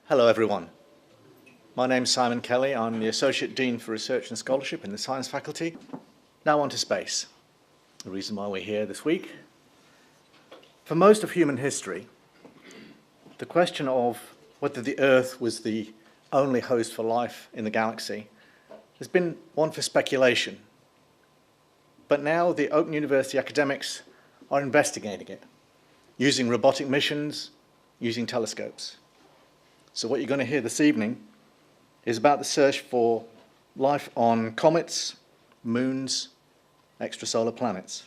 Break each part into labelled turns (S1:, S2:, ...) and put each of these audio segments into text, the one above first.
S1: Hello everyone. My name's Simon Kelly. I'm the Associate Dean for Research and Scholarship in the Science Faculty. Now on to space, the reason why we're here this week. For most of human history, the question of whether the Earth was the only host for life in the galaxy has been one for speculation. But now the Open University academics are investigating it, using robotic missions, using telescopes. So what you're going to hear this evening is about the search for life on comets, moons, extrasolar planets.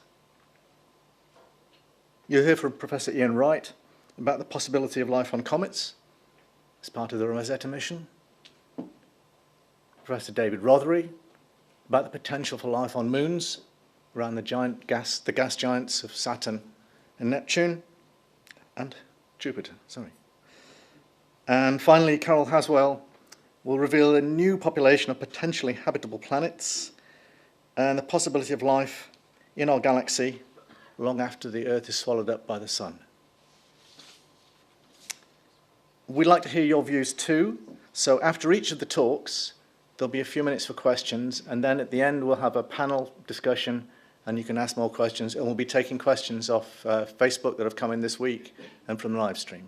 S1: You'll hear from Professor Ian Wright about the possibility of life on comets as part of the Rosetta mission. Professor David Rothery about the potential for life on moons around the gas giants of Saturn and Neptune and Jupiter. And finally, Carol Haswell will reveal a new population of potentially habitable planets and the possibility of life in our galaxy long after the Earth is swallowed up by the Sun. We'd like to hear your views too, so after each of the talks, there'll be a few minutes for questions, and then at the end we'll have a panel discussion and you can ask more questions, and we'll be taking questions off Facebook that have come in this week and from the live stream.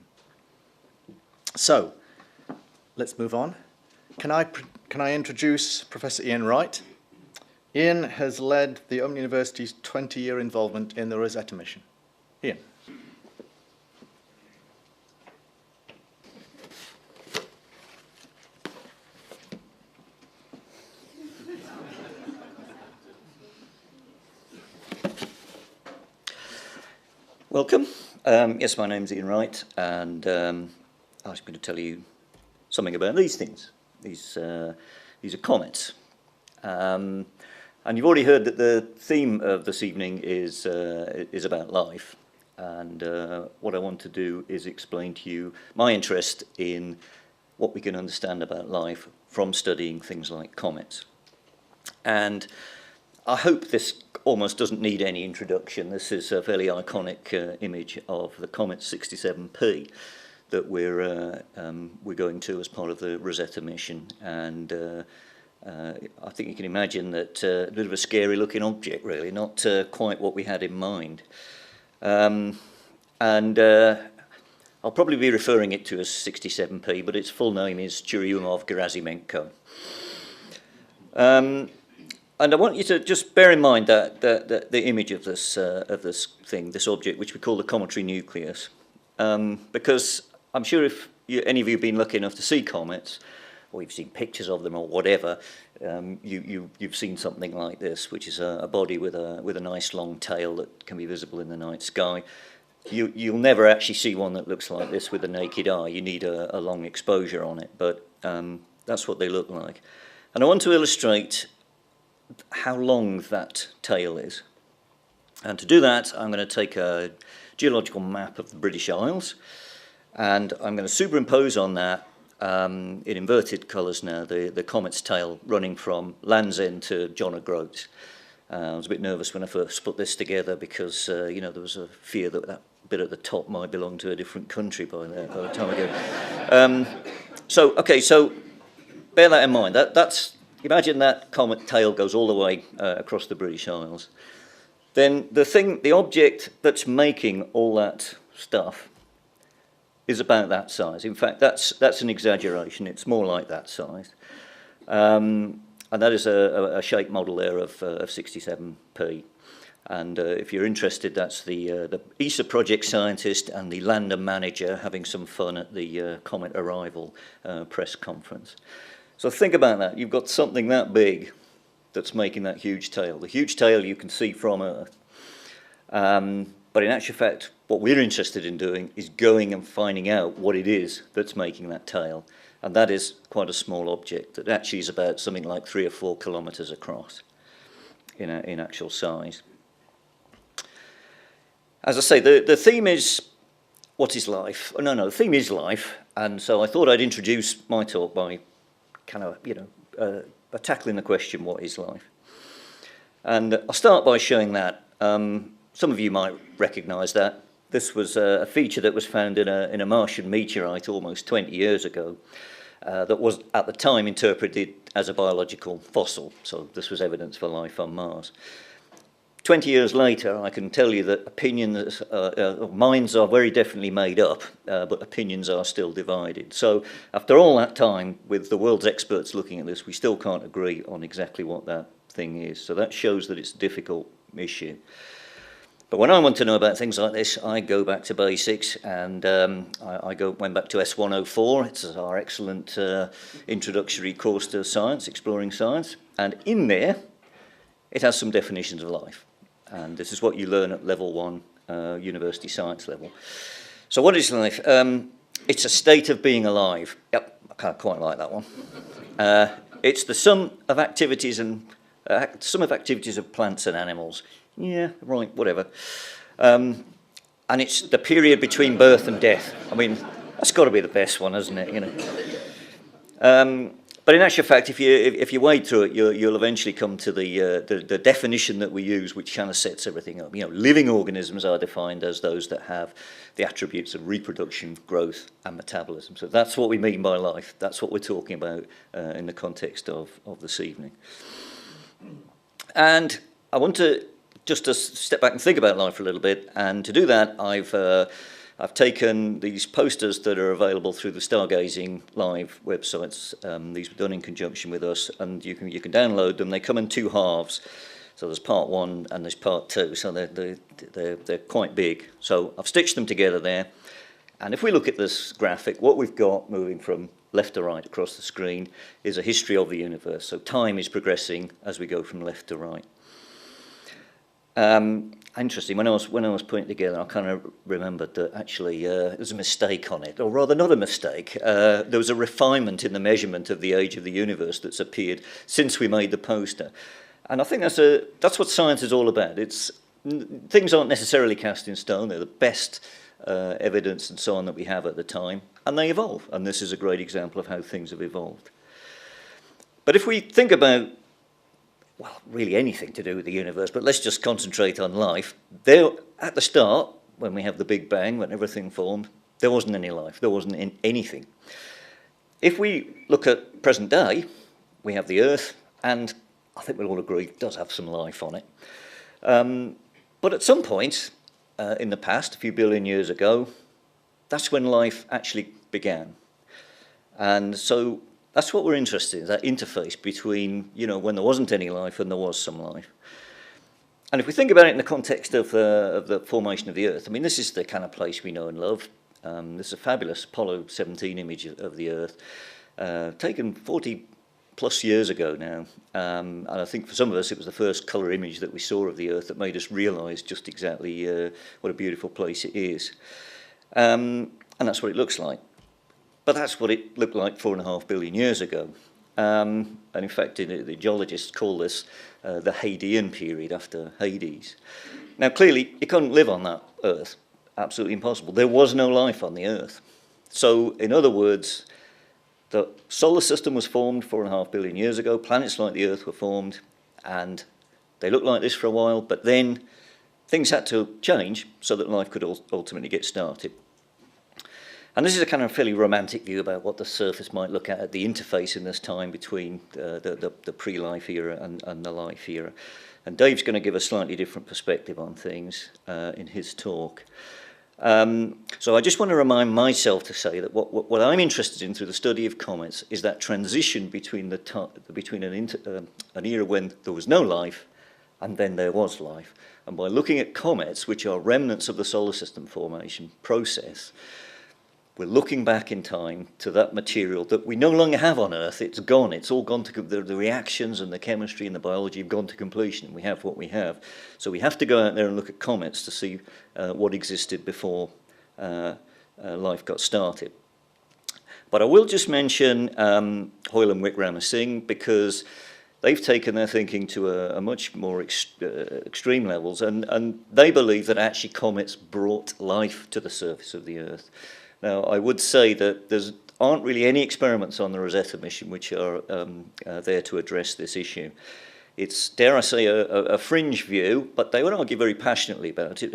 S1: So, let's move on. Can I introduce Professor Ian Wright? Ian has led the Open University's 20-year involvement in the Rosetta mission. Ian.
S2: Welcome. Yes, my name's Ian Wright, and I was going to tell you something about these things. These are comets. And you've already heard that the theme of this evening is about life. And what I want to do is explain to you my interest in what we can understand about life from studying things like comets. And I hope this almost doesn't need any introduction. This is a fairly iconic image of the comet 67P that we're going to as part of the Rosetta mission, and I think you can imagine that a bit of a scary looking object, really, not quite what we had in mind. I'll probably be referring it to as 67P, but its full name is Churyumov-Gerasimenko. And I want you to just bear in mind that the image of this thing, this object, which we call the cometary nucleus, because I'm sure if any of you have been lucky enough to see comets, or you've seen pictures of them or whatever, you've seen something like this, which is a body with a nice long tail that can be visible in the night sky. You'll never actually see one that looks like this with the naked eye. You need a long exposure on it, but that's what they look like. And I want to illustrate how long that tail is. And to do that, I'm going to take a geological map of the British Isles, and I'm going to superimpose on that, in inverted colours now, the comet's tail running from Land's End to John O'Groats. I was a bit nervous when I first put this together because, there was a fear that that bit at the top might belong to a different country by the time I go. So bear that in mind. Imagine that comet tail goes all the way across the British Isles. Then the object that's making all that stuff is about that size. In fact, that's an exaggeration. It's more like that size. And that is a shape model there of 67P. And if you're interested, that's the ESA project scientist and the lander manager having some fun at the comet arrival press conference. So think about that. You've got something that big that's making that huge tail. The huge tail you can see from Earth. But in actual fact, what we're interested in doing is going and finding out what it is that's making that tail. And that is quite a small object that actually is about something like 3 or 4 kilometres across in actual size. As I say, the theme is, what is life? The theme is life. And so I thought I'd introduce my talk by kind of, tackling the question, what is life? And I'll start by showing that. Some of you might recognise that. This was a feature that was found in a Martian meteorite almost 20 years ago that was at the time interpreted as a biological fossil. So this was evidence for life on Mars. 20 years later, I can tell you that minds are very definitely made up, but opinions are still divided. So after all that time, with the world's experts looking at this, we still can't agree on exactly what that thing is. So that shows that it's a difficult issue. But when I want to know about things like this, I go back to basics, and I went back to S104. It's our excellent introductory course to science, exploring science. And in there, it has some definitions of life. And this is what you learn at level 1, university science level. So what is life? It's a state of being alive. Yep, I can't quite like that one. It's the sum of activities of plants and animals. Yeah, right, whatever. And it's the period between birth and death. I mean, that's got to be the best one, hasn't it? You know. But in actual fact, if you wade through it, you'll eventually come to the definition that we use, which kind of sets everything up. You know, living organisms are defined as those that have the attributes of reproduction, growth, and metabolism. So that's what we mean by life. That's what we're talking about in the context of this evening. And I want to just to step back and think about life for a little bit. And to do that, I've taken these posters that are available through the Stargazing Live websites. These were done in conjunction with us, and you can download them. They come in 2 halves. So there's part 1 and there's part 2. So they're quite big. So I've stitched them together there. And if we look at this graphic, what we've got moving from left to right across the screen is a history of the universe. So time is progressing as we go from left to right. Interesting. When I was putting it together, I kind of remembered that actually there's a mistake on it, or rather not a mistake. There was a refinement in the measurement of the age of the universe that's appeared since we made the poster, and I think that's what science is all about. Things aren't necessarily cast in stone. They're the best evidence and so on that we have at the time, and they evolve. And this is a great example of how things have evolved. But if we think about really anything to do with the universe, but let's just concentrate on life. There, at the start, when we have the Big Bang, when everything formed, there wasn't any life. There wasn't anything. If we look at present day, we have the Earth, and I think we'll all agree it does have some life on it. But at some point in the past, a few billion years ago, that's when life actually began. And so that's what we're interested in, that interface between, when there wasn't any life and there was some life. And if we think about it in the context of the formation of the Earth, I mean, this is the kind of place we know and love. This is a fabulous Apollo 17 image of the Earth, taken 40 plus years ago now. And I think for some of us, it was the first colour image that we saw of the Earth that made us realise just exactly what a beautiful place it is. And that's what it looks like. But that's what it looked like 4.5 billion years ago. And in fact, the geologists call this the Hadean period, after Hades. Now, clearly, you couldn't live on that Earth. Absolutely impossible. There was no life on the Earth. So, in other words, the solar system was formed 4.5 billion years ago. Planets like the Earth were formed, and they looked like this for a while. But then things had to change so that life could ultimately get started. And this is a kind of fairly romantic view about what the surface might look at the interface in this time between the pre-life era and the life era. And Dave's going to give a slightly different perspective on things in his talk. So I just want to remind myself to say that what I'm interested in through the study of comets is that transition between an era when there was no life and then there was life. And by looking at comets, which are remnants of the solar system formation process, we're looking back in time to that material that we no longer have on Earth. It's gone. It's all gone to the reactions and the chemistry and the biology have gone to completion. We have what we have. So we have to go out there and look at comets to see what existed before life got started. But I will just mention Hoyle and Wickramasinghe, because they've taken their thinking to a much more extreme levels, and they believe that actually comets brought life to the surface of the Earth. Now, I would say that there aren't really any experiments on the Rosetta mission which are there to address this issue. It's, dare I say, a fringe view, but they would argue very passionately about it.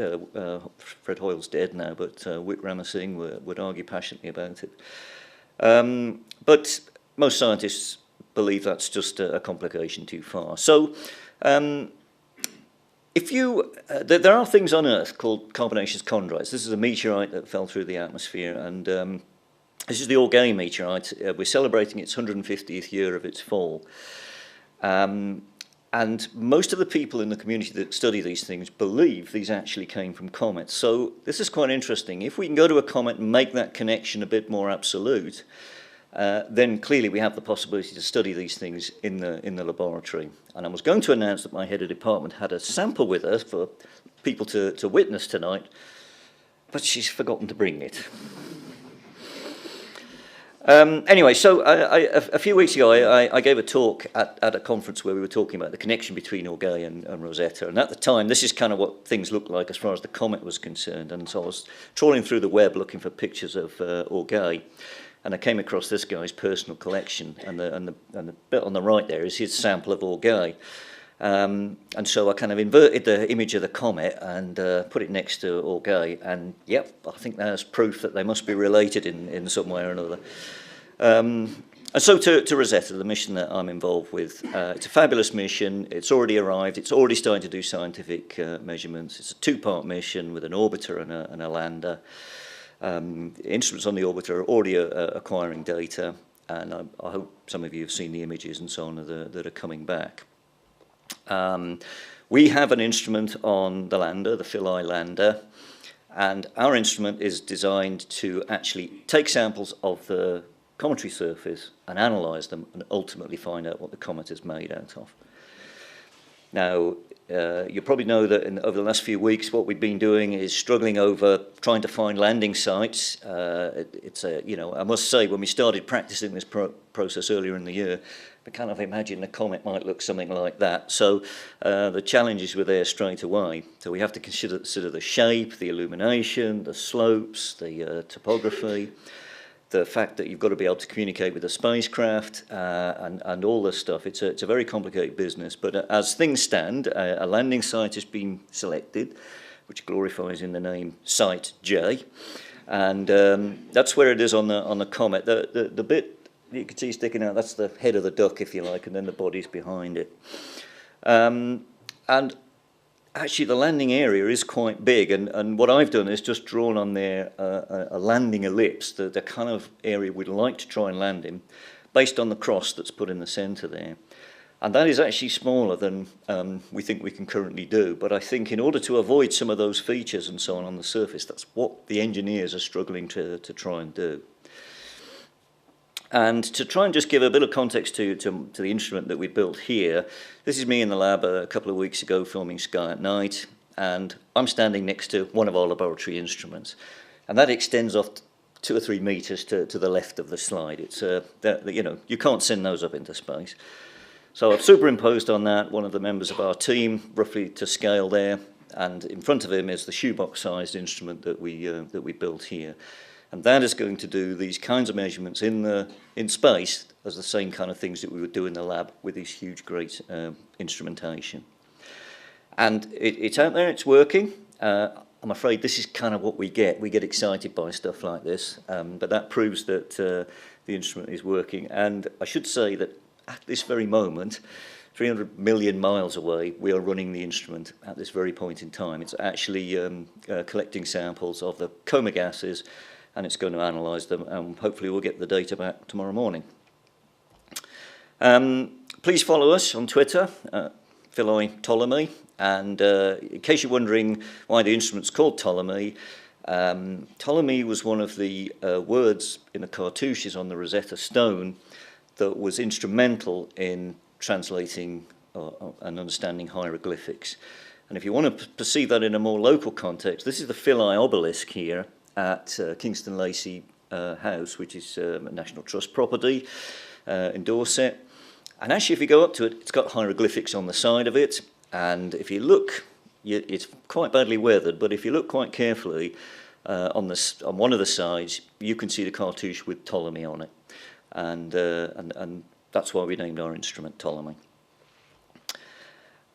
S2: Fred Hoyle's dead now, but Wickraman Singh would argue passionately about it. But most scientists believe that's just a complication too far. So if you, there are things on Earth called carbonaceous chondrites. This is a meteorite that fell through the atmosphere, and this is the Orgay meteorite. We're celebrating its 150th year of its fall. And most of the people in the community that study these things believe these actually came from comets. So this is quite interesting. If we can go to a comet and make that connection a bit more absolute, then clearly we have the possibility to study these things in the laboratory. And I was going to announce that my head of department had a sample with her for people to witness tonight, but she's forgotten to bring it. Anyway, so a few weeks ago, I gave a talk at a conference where we were talking about the connection between Orgay and Rosetta. And at the time, this is kind of what things looked like as far as the comet was concerned. And so I was trawling through the web looking for pictures of Orgay. And I came across this guy's personal collection. And the bit on the right there is his sample of Orgay. And so I kind of inverted the image of the comet and put it next to Orgay, and yep, I think that's proof that they must be related in some way or another. And so to Rosetta, the mission that I'm involved with, it's a fabulous mission. It's already arrived. It's already starting to do scientific measurements. It's a two-part mission with an orbiter and a lander. Instruments on the orbiter are already acquiring data, and I hope some of you have seen the images and so on that are coming back. We have an instrument on the lander, the Philae lander, and our instrument is designed to actually take samples of the cometary surface and analyse them and ultimately find out what the comet is made out of. Now, you probably know that over the last few weeks what we've been doing is struggling over trying to find landing sites. I must say, when we started practicing this process earlier in the year, we kind of imagined a comet might look something like that. So the challenges were there straight away. So we have to consider the shape, the illumination, the slopes, the topography, the fact that you've got to be able to communicate with the spacecraft and all this stuff. It's a very complicated business, but as things stand, a landing site has been selected, which glorifies in the name Site J, and that's where it is on the comet. The bit you can see sticking out, that's the head of the duck, if you like, and then the body's behind it. And actually the landing area is quite big, and what I've done is just drawn on there a landing ellipse, the kind of area we'd like to try and land in, based on the cross that's put in the centre there. And that is actually smaller than we think we can currently do, but I think in order to avoid some of those features and so on the surface, that's what the engineers are struggling to try and do. And to try and just give a bit of context to the instrument that we built here, this is me in the lab a couple of weeks ago filming Sky at Night, and I'm standing next to one of our laboratory instruments, and that extends off 2 or 3 meters to the left of the slide. It's you can't send those up into space. So I've superimposed on that one of the members of our team, roughly to scale there, and in front of him is the shoebox-sized instrument that we built here. And that is going to do these kinds of measurements in space as the same kind of things that we would do in the lab with this huge, great instrumentation. And it's out there, it's working. I'm afraid this is kind of what we get. We get excited by stuff like this, but that proves that the instrument is working. And I should say that at this very moment, 300 million miles away, we are running the instrument at this very point in time. It's actually collecting samples of the coma gases, and it's going to analyse them, and hopefully we'll get the data back tomorrow morning. Please follow us on Twitter, Philae Ptolemy, and in case you're wondering why the instrument's called Ptolemy, Ptolemy was one of the words in the cartouches on the Rosetta Stone that was instrumental in translating and understanding hieroglyphics. And if you want to perceive that in a more local context, this is the Philae obelisk here at Kingston Lacey House, which is a National Trust property in Dorset. And actually, if you go up to it, it's got hieroglyphics on the side of it. And if you look, it's quite badly weathered, but if you look quite carefully on one of the sides, you can see the cartouche with Ptolemy on it. And that's why we named our instrument Ptolemy.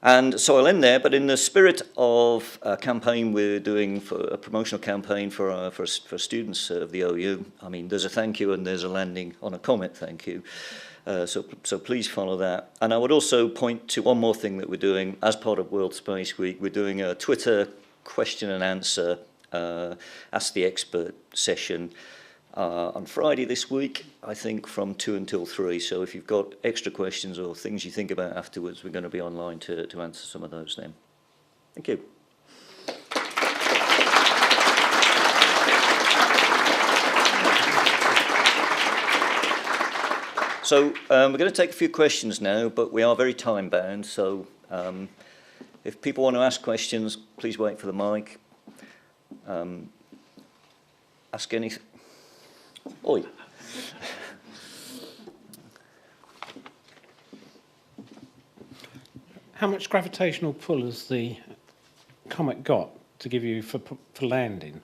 S2: And so I'll end there, but in the spirit of a campaign we're doing, for a promotional campaign for students of the OU, I mean, there's a thank you and there's a landing on a comet thank you. So please follow that. And I would also point to one more thing that we're doing as part of World Space Week. We're doing a Twitter question and answer, Ask the Expert session on Friday this week, I think from 2 until 3. So if you've got extra questions or things you think about afterwards, we're going to be online to answer some of those then. Thank you. So we're going to take a few questions now, but we are very time bound. So if people want to ask questions, please wait for the mic. Ask anything. Oi.
S3: How much gravitational pull has the comet got to give you for landing?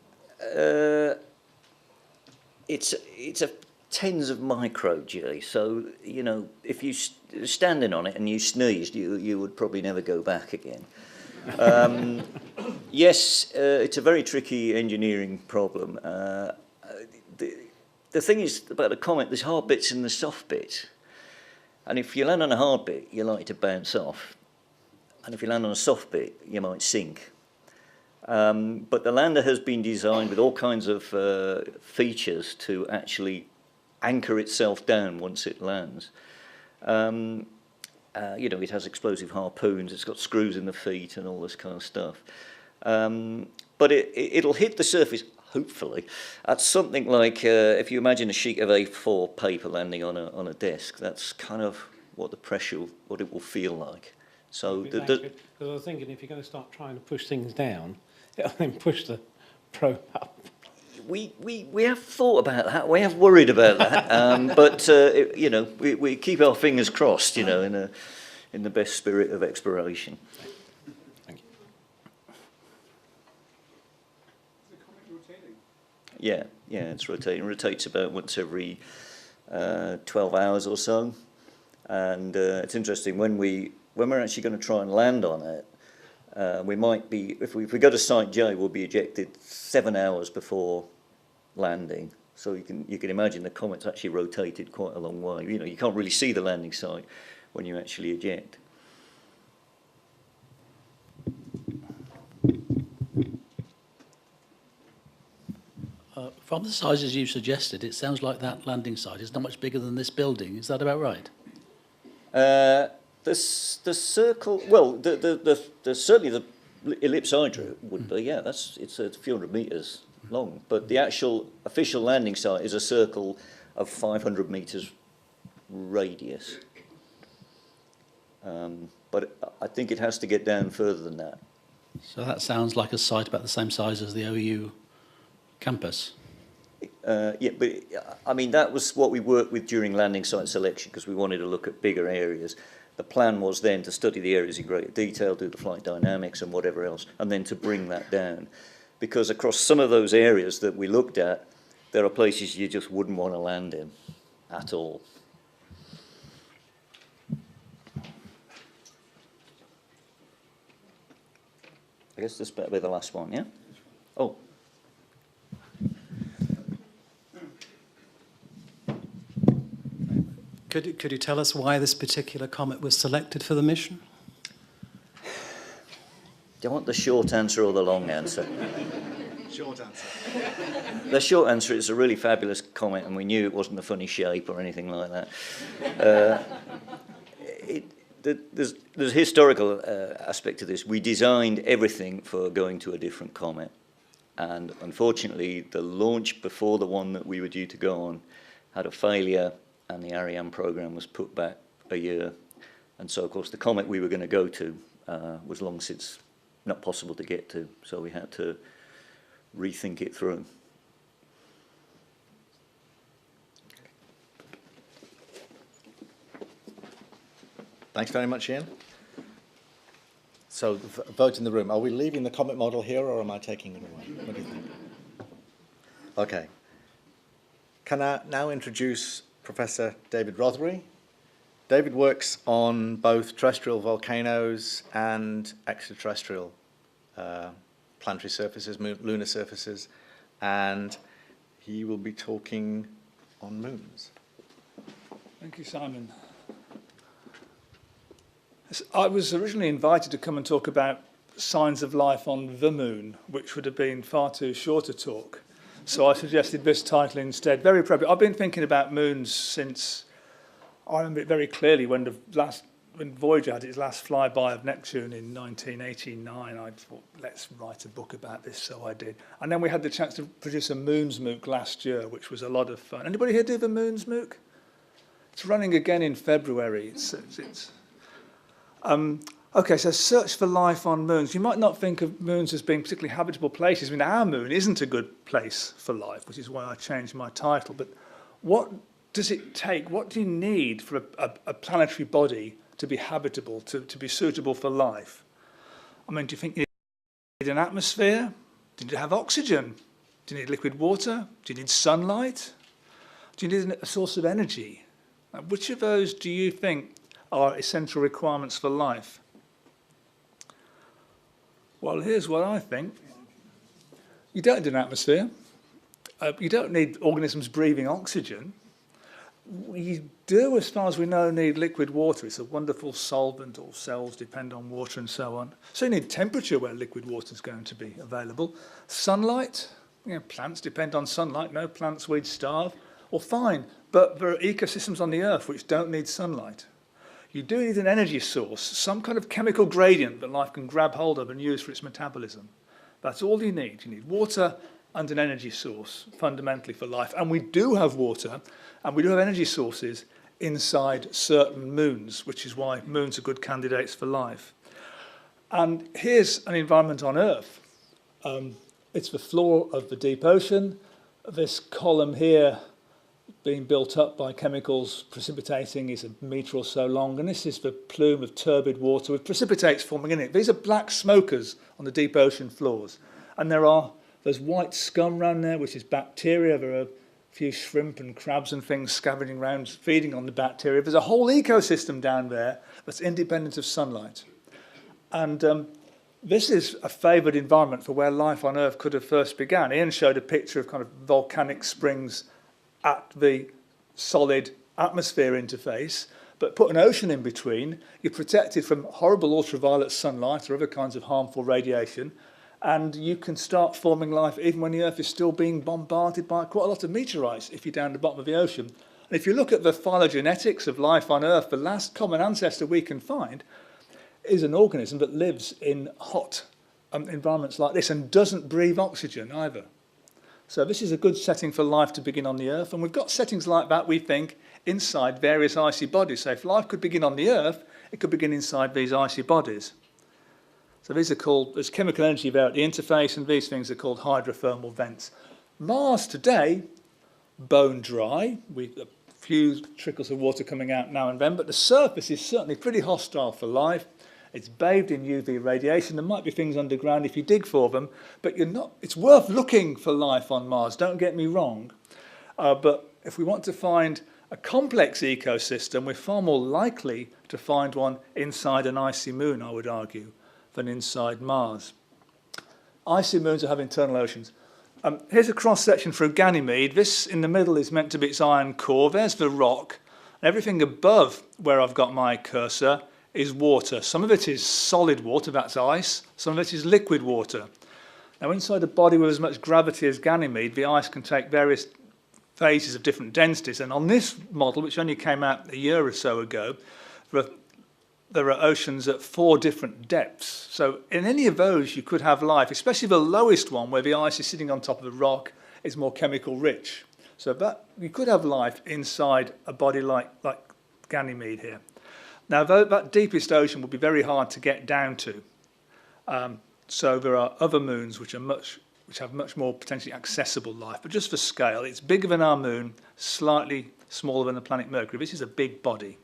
S2: It's a tens of micro G. So you know, if you standing on it and you sneezed, you would probably never go back again. Yes, it's a very tricky engineering problem. The thing is about a comet, there's hard bits and there's soft bits. And if you land on a hard bit, you're likely to bounce off. And if you land on a soft bit, you might sink. But the lander has been designed with all kinds of features to actually anchor itself down once it lands. You know, it has explosive harpoons, it's got screws in the feet and all this kind of stuff. But it'll hit the surface, hopefully, at something like, if you imagine a sheet of A4 paper landing on a desk, that's kind of what the pressure, what it will feel like. So,
S3: Because I was thinking if you're going to start trying to push things down, it'll then push the probe up.
S2: we have thought about that, we have worried about that, but you know, we keep our fingers crossed, you know, in the best spirit of exploration.
S3: Thank you.
S4: Is the comet rotating?
S2: Yeah, it's rotating. It rotates about once every 12 hours or so, and it's interesting when we're actually going to try and land on it. We might be, if we go to Site J, we'll be ejected 7 hours before landing. So you can imagine the comet's actually rotated quite a long way. You know, you can't really see the landing site when you actually eject.
S5: From the sizes you suggested, it sounds like that landing site is not much bigger than this building. Is that about right?
S2: The circle, well, the certainly the ellipsoid would be, yeah, it's a few hundred metres long, but the actual official landing site is a circle of 500 metres radius. But I think it has to get down further than that.
S5: So that sounds like a site about the same size as the OU campus.
S2: Yeah, but I mean, that was what we worked with during landing site selection because we wanted to look at bigger areas. The plan was then to study the areas in greater detail, do the flight dynamics and whatever else, and then to bring that down. Because across some of those areas that we looked at, there are places you just wouldn't want to land in at all. I guess this better be the last one, yeah? Oh.
S4: Could you tell us why this particular comet was selected for the mission?
S2: Do you want the short answer or the long answer?
S1: Short answer.
S2: The short answer is a really fabulous comet, and we knew it wasn't a funny shape or anything like that. There's a historical aspect to this. We designed everything for going to a different comet, and unfortunately, the launch before the one that we were due to go on had a failure, and the Ariane program was put back a year. And so, of course, the comet we were going to go to was long since not possible to get to, so we had to rethink it through.
S1: Thanks very much, Ian. So, vote in the room. Are we leaving the comet model here, or am I taking it away? What do you think? Okay. Can I now introduce Professor David Rothery, David works on both terrestrial volcanoes and extraterrestrial planetary surfaces, lunar surfaces, and he will be talking on moons.
S6: Thank you, Simon. I was originally invited to come and talk about signs of life on the moon, which would have been far too short a talk. So I suggested this title instead. Very appropriate. I've been thinking about moons since, I remember it very clearly when Voyager had its last flyby of Neptune in 1989. I thought, let's write a book about this, so I did. And then we had the chance to produce a Moons MOOC last year, which was a lot of fun. Anybody here do the Moons MOOC? It's running again in February. Okay, so search for life on moons. You might not think of moons as being particularly habitable places. I mean, our moon isn't a good place for life, which is why I changed my title. But what does it take? What do you need for a planetary body to be habitable, to be suitable for life? I mean, do you think you need an atmosphere? Do you need to have oxygen? Do you need liquid water? Do you need sunlight? Do you need a source of energy? Now, which of those do you think are essential requirements for life? Well, here's what I think. You don't need an atmosphere. You don't need organisms breathing oxygen. You do, as far as we know, need liquid water. It's a wonderful solvent. All cells depend on water and so on. So you need temperature where liquid water is going to be available. Sunlight. Plants depend on sunlight. No plants, we'd starve. Well, fine. But there are ecosystems on the Earth which don't need sunlight. You do need an energy source, some kind of chemical gradient that life can grab hold of and use for its metabolism. That's all you need. You need water and an energy source, fundamentally, for life. And we do have water, and we do have energy sources inside certain moons, which is why moons are good candidates for life. And here's an environment on Earth. It's the floor of the deep ocean. This column here being built up by chemicals precipitating is a metre or so long, and this is the plume of turbid water with precipitates forming in it. These are black smokers on the deep ocean floors, and there's white scum around there, which is bacteria. There are a few shrimp and crabs and things scavenging around, feeding on the bacteria. There's a whole ecosystem down there that's independent of sunlight. And this is a favoured environment for where life on Earth could have first begun. Ian showed a picture of kind of volcanic springs at the solid atmosphere interface, but put an ocean in between, you're protected from horrible ultraviolet sunlight or other kinds of harmful radiation, and you can start forming life even when the Earth is still being bombarded by quite a lot of meteorites if you're down the bottom of the ocean. And if you look at the phylogenetics of life on Earth, the last common ancestor we can find is an organism that lives in hot environments like this and doesn't breathe oxygen either. So this is a good setting for life to begin on the Earth, and we've got settings like that, we think, inside various icy bodies. So if life could begin on the Earth, it could begin inside these icy bodies. So these are called, there's chemical energy there at the interface, and these things are called hydrothermal vents. Mars today, bone dry, a few trickles of water coming out now and then, but the surface is certainly pretty hostile for life. It's bathed in UV radiation. There might be things underground if you dig for them, but it's worth looking for life on Mars, don't get me wrong. But if we want to find a complex ecosystem, we're far more likely to find one inside an icy moon, I would argue, than inside Mars. Icy moons have internal oceans. Here's a cross-section for a Ganymede. This in the middle is meant to be its iron core. There's the rock. Everything above where I've got my cursor is water. Some of it is solid water, that's ice. Some of it is liquid water. Now, inside a body with as much gravity as Ganymede, the ice can take various phases of different densities. And on this model, which only came out a year or so ago, there are oceans at 4 different depths. So in any of those, you could have life, especially the lowest one, where the ice is sitting on top of the rock, is more chemical rich. So you could have life inside a body like Ganymede here. Now, that deepest ocean would be very hard to get down to. So there are other moons which have much more potentially accessible life. But just for scale, it's bigger than our moon, slightly smaller than the planet Mercury. This is a big body.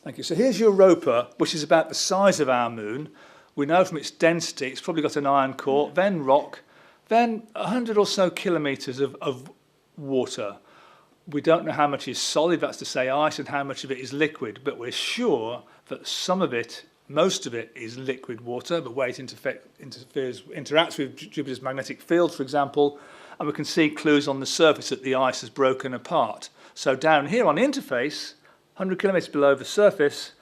S6: Thank you. So here's Europa, which is about the size of our moon. We know from its density, it's probably got an iron core, then rock, then 100 or so kilometres of water. We don't know how much is solid, that's to say ice, and how much of it is liquid, but we're sure that some of it, most of it, is liquid water. The way it interacts with Jupiter's magnetic field, for example, and we can see clues on the surface that the ice has broken apart. So down here on the interface, 100 kilometers below the surface,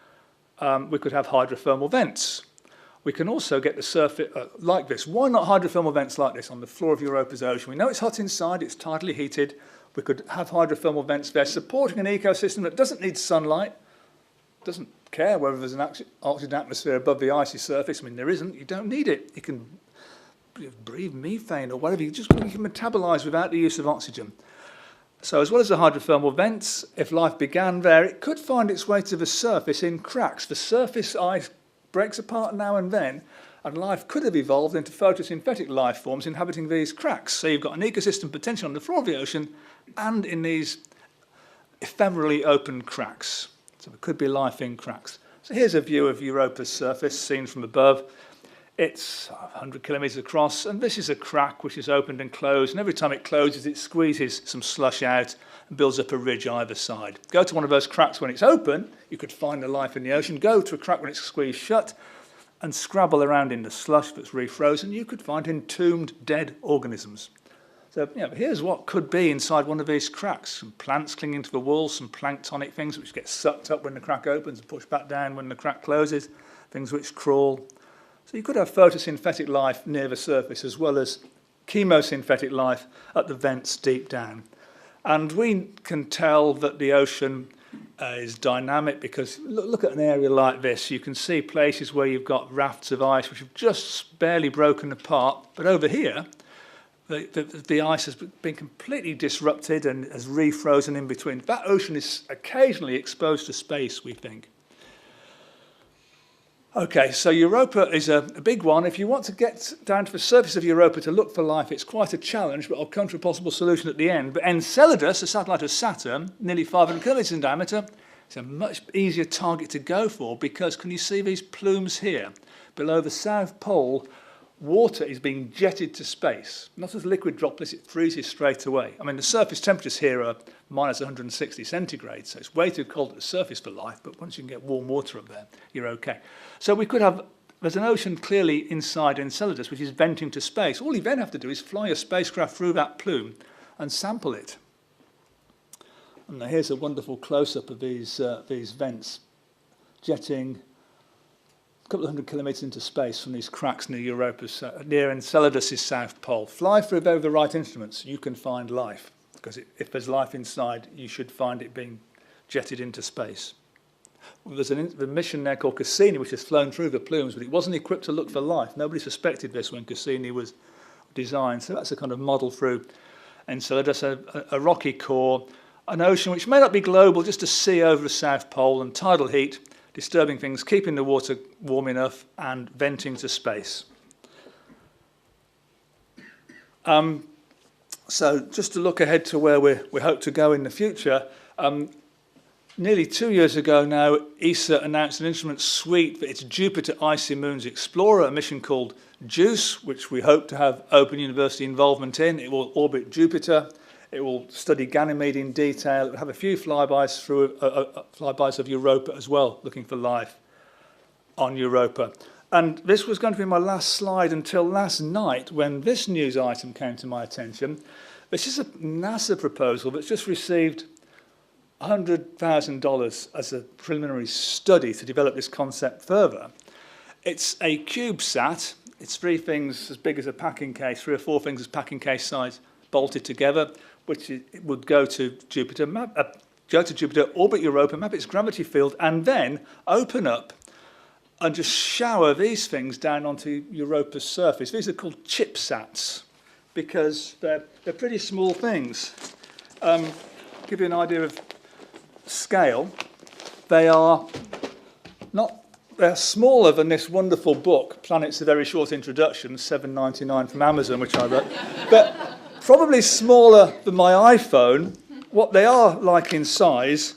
S6: we could have hydrothermal vents. We can also get the surface like this. Why not hydrothermal vents like this on the floor of Europa's ocean? We know it's hot inside, it's tidally heated. We could have hydrothermal vents there supporting an ecosystem that doesn't need sunlight, doesn't care whether there's an oxygen atmosphere above the icy surface. I mean, there isn't. You don't need it. You can breathe methane or whatever. You can metabolize without the use of oxygen. So as well as the hydrothermal vents, if life began there, it could find its way to the surface in cracks. The surface ice breaks apart now and then, and life could have evolved into photosynthetic life forms inhabiting these cracks. So you've got an ecosystem potential on the floor of the ocean and in these ephemerally open cracks. So there could be life in cracks. So here's a view of Europa's surface seen from above. It's 100 kilometers across, and this is a crack which is opened and closed, and every time it closes, it squeezes some slush out and builds up a ridge either side. Go to one of those cracks when it's open, you could find the life in the ocean. Go to a crack when it's squeezed shut, and scrabble around in the slush that's refrozen, you could find entombed dead organisms. So here's what could be inside one of these cracks. Some plants clinging to the walls, some planktonic things which get sucked up when the crack opens and pushed back down when the crack closes, things which crawl. So you could have photosynthetic life near the surface as well as chemosynthetic life at the vents deep down. And we can tell that the ocean is dynamic because look at an area like this. You can see places where you've got rafts of ice which have just barely broken apart. But over here, the ice has been completely disrupted and has refrozen in between. That ocean is occasionally exposed to space, we think. Okay, so Europa is a big one. If you want to get down to the surface of Europa to look for life, it's quite a challenge, but I'll come to a possible solution at the end. But Enceladus, a satellite of Saturn, nearly 500 kilometers in diameter, it's a much easier target to go for because can you see these plumes here? Below the South Pole, water is being jetted to space. Not as liquid droplets, it freezes straight away. I mean, the surface temperatures here are minus 160 centigrade, so it's way too cold at the surface for life, but once you can get warm water up there, you're okay. So we could have, there's an ocean clearly inside Enceladus, which is venting to space. All you then have to do is fly a spacecraft through that plume and sample it. And now here's a wonderful close-up of these vents jetting a couple of 100 kilometers into space from these cracks near Enceladus' south pole. Fly through there with the right instruments, you can find life. Because if there's life inside, you should find it being jetted into space. Well, there's a mission there called Cassini, which has flown through the plumes, but it wasn't equipped to look for life. Nobody suspected this when Cassini was designed. So that's a kind of model through Enceladus, a rocky core, an ocean which may not be global, just a sea over the South Pole and tidal heat, disturbing things, keeping the water warm enough and venting to space. So just to look ahead to where we hope to go in the future, nearly 2 years ago now, ESA announced an instrument suite for its Jupiter Icy Moons Explorer, a mission called JUICE, which we hope to have Open University involvement in. It will orbit Jupiter. It will study Ganymede in detail. It will have a few flybys flybys of Europa as well, looking for life on Europa. And this was going to be my last slide until last night when this news item came to my attention. This is a NASA proposal that's just received $100,000 as a preliminary study to develop this concept further. It's a CubeSat. It's 3 things as big as a packing case, 3 or 4 things as packing case size bolted together, which it would go to Jupiter, orbit Europa, map its gravity field, and then open up and just shower these things down onto Europa's surface. These are called ChipSats because they're pretty small things. Give you an idea of scale. They're smaller than this wonderful book, Planet's a Very Short Introduction, $7.99 from Amazon, which I wrote, but probably smaller than my iPhone. What they are like in size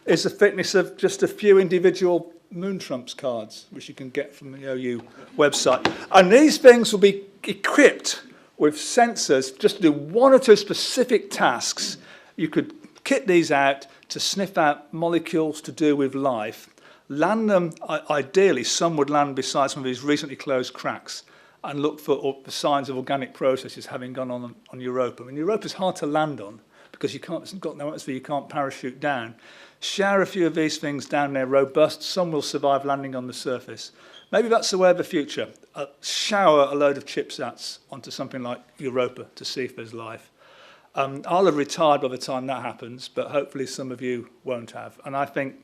S6: is the thickness of just a few individual Moon Trumps cards, which you can get from the OU website. And these things will be equipped with sensors just to do 1 or 2 specific tasks. You could kit these out to sniff out molecules to do with life, land them, ideally some would land beside some of these recently closed cracks and look for signs of organic processes having gone on Europa. I mean, Europa's hard to land on because it's got no atmosphere, you can't parachute down. Shower a few of these things down there, robust, some will survive landing on the surface. Maybe that's the way of the future. Shower a load of chipsats onto something like Europa to see if there's life. I'll have retired by the time that happens, but hopefully some of you won't have. And I think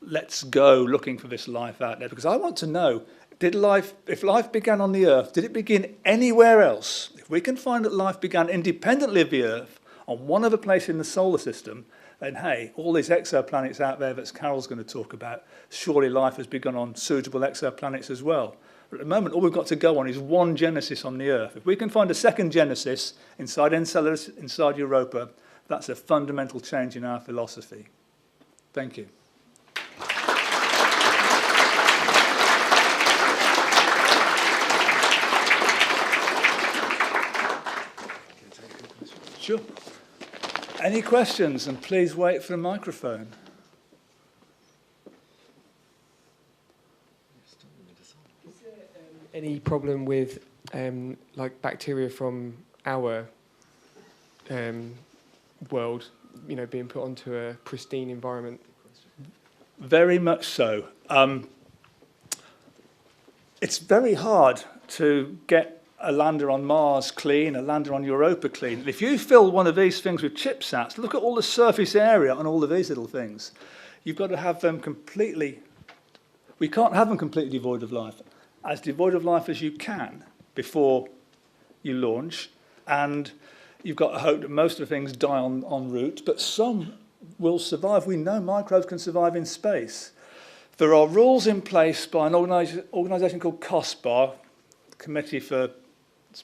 S6: let's go looking for this life out there, because I want to know, if life began on the Earth, did it begin anywhere else? If we can find that life began independently of the Earth on one other place in the solar system, then hey, all these exoplanets out there that Carol's going to talk about, surely life has begun on suitable exoplanets as well. But at the moment, all we've got to go on is one Genesis on the Earth. If we can find a second Genesis inside Enceladus, inside Europa, that's a fundamental change in our philosophy. Thank you. Sure. Any questions? And please wait for the microphone.
S7: Is there any problem with like bacteria from our world, you know, being put onto a pristine environment?
S6: Very much so. It's very hard to get a lander on Mars clean, a lander on Europa clean. And if you fill one of these things with chipsats, look at all the surface area on all of these little things. You've got to have them completely, we can't have them completely devoid of life. As devoid of life as you can before you launch. And you've got to hope that most of the things die en route, but some will survive. We know microbes can survive in space. There are rules in place by an organisation called COSPAR, Committee for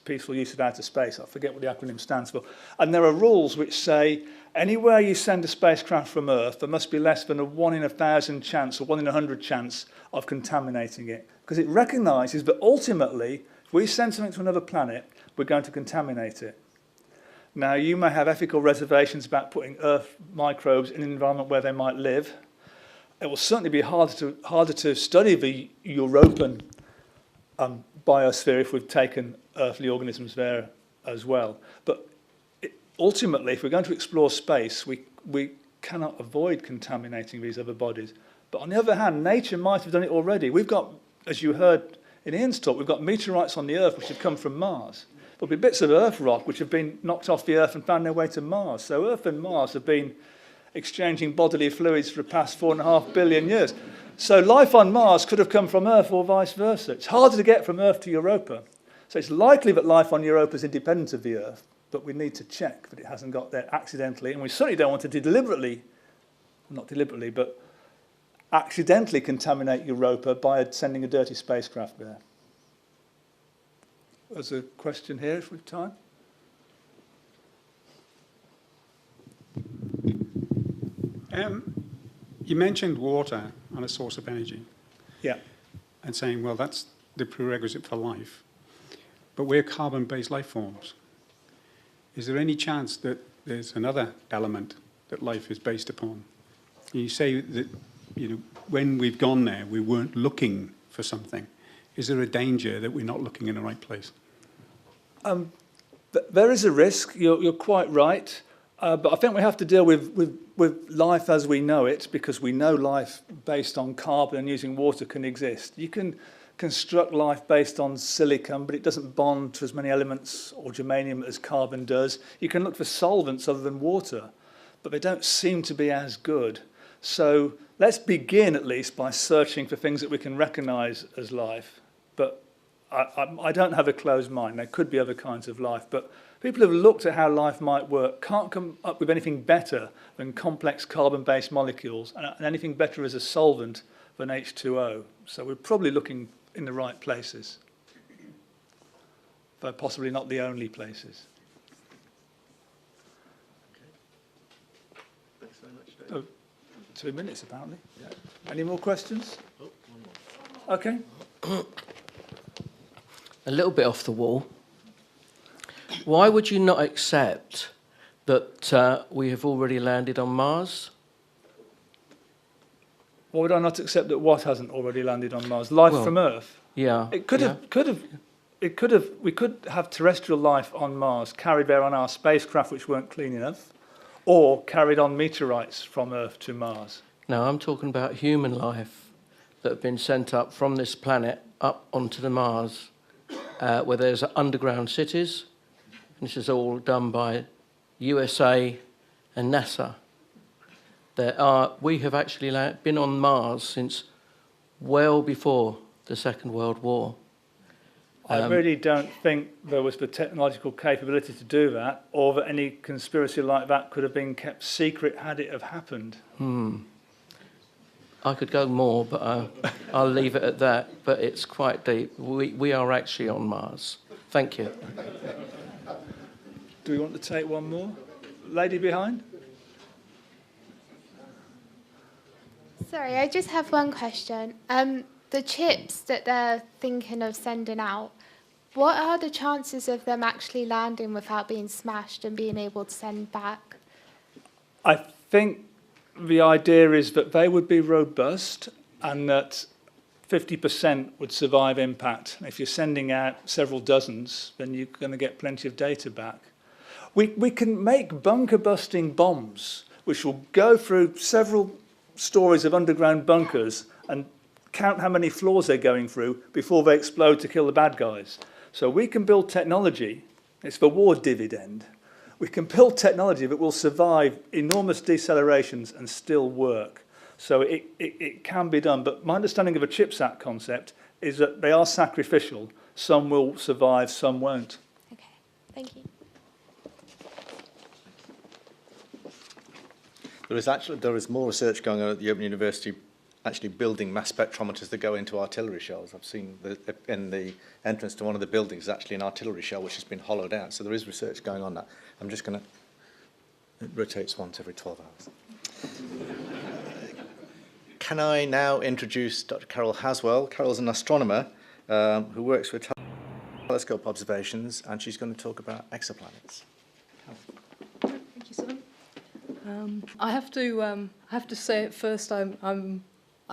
S6: Peaceful Use of Outer Space. I forget what the acronym stands for. And there are rules which say anywhere you send a spacecraft from Earth, there must be less than a 1 in 1,000 chance or 1 in 100 chance of contaminating it. Because it recognises that ultimately, if we send something to another planet, we're going to contaminate it. Now, you may have ethical reservations about putting Earth microbes in an environment where they might live. It will certainly be harder to study the Europan biosphere if we've taken earthly organisms there as well. But ultimately, if we're going to explore space, we cannot avoid contaminating these other bodies. But on the other hand, nature might have done it already. We've got, as you heard in Ian's talk, we've got meteorites on the Earth which have come from Mars. There'll be bits of Earth rock which have been knocked off the Earth and found their way to Mars. So Earth and Mars have been exchanging bodily fluids for the past 4.5 billion years. So life on Mars could have come from Earth or vice versa. It's harder to get from Earth to Europa. So it's likely that life on Europa is independent of the Earth, but we need to check that it hasn't got there accidentally. And we certainly don't want to not deliberately, but accidentally contaminate Europa by sending a dirty spacecraft there. There's a question here, if we have time.
S8: You mentioned water and a source of energy.
S6: Yeah.
S8: And saying, well, that's the prerequisite for life. But we're carbon-based life forms. Is there any chance that there's another element that life is based upon? You say that, you know, when we've gone there, we weren't looking for something. Is there a danger that we're not looking in the right place?
S6: There is a risk. You're quite right. But I think we have to deal with life as we know it, because we know life based on carbon and using water can exist. You can construct life based on silicon, but it doesn't bond to as many elements or germanium as carbon does. You can look for solvents other than water, but they don't seem to be as good. So let's begin at least by searching for things that we can recognise as life. But I don't have a closed mind. There could be other kinds of life, but people who've looked at how life might work can't come up with anything better than complex carbon-based molecules and anything better as a solvent than H2O. So we're probably looking in the right places, but possibly not the only places.
S1: Okay. Thanks very much, Dave.
S6: 2 minutes, apparently. Yeah. Any more questions?
S1: Oh, one more.
S6: Okay.
S9: A little bit off the wall. Why would you not accept that we have already landed on Mars?
S6: Why would I not accept that what hasn't already landed on Mars? Life
S9: Well,
S6: from Earth.
S9: Yeah.
S6: We could have terrestrial life on Mars, carried there on our spacecraft which weren't clean enough, or carried on meteorites from Earth to Mars.
S9: No, I'm talking about human life that have been sent up from this planet up onto the Mars, where there's underground cities. And this is all done by USA and NASA. We have actually been on Mars since well before the Second World War.
S6: I really don't think there was the technological capability to do that, or that any conspiracy like that could have been kept secret had it have happened.
S9: I could go more, but I'll leave it at that. But it's quite deep. We are actually on Mars. Thank you.
S6: Do we want to take one more? Lady behind?
S10: Sorry, I just have one question. The chips that they're thinking of sending out, what are the chances of them actually landing without being smashed and being able to send back?
S6: I think the idea is that they would be robust and that 50% would survive impact. If you're sending out several dozens, then you're going to get plenty of data back. We can make bunker-busting bombs, which will go through several stories of underground bunkers and count how many floors they're going through before they explode to kill the bad guys. So we can build technology, it's the war dividend, we can build technology that will survive enormous decelerations and still work. So it can be done, but my understanding of a ChipSat concept is that they are sacrificial. Some will survive, some won't.
S10: Okay, thank you.
S1: There is more research going on at the Open University actually building mass spectrometers that go into artillery shells. I've seen in the entrance to one of the buildings actually an artillery shell which has been hollowed out. So there is research going on that. I'm just going to... It rotates once every 12 hours. Can I now introduce Dr. Carol Haswell? Carol's an astronomer who works with telescope observations, and she's going to talk about exoplanets.
S11: Thank you, Simon. I have to say at first I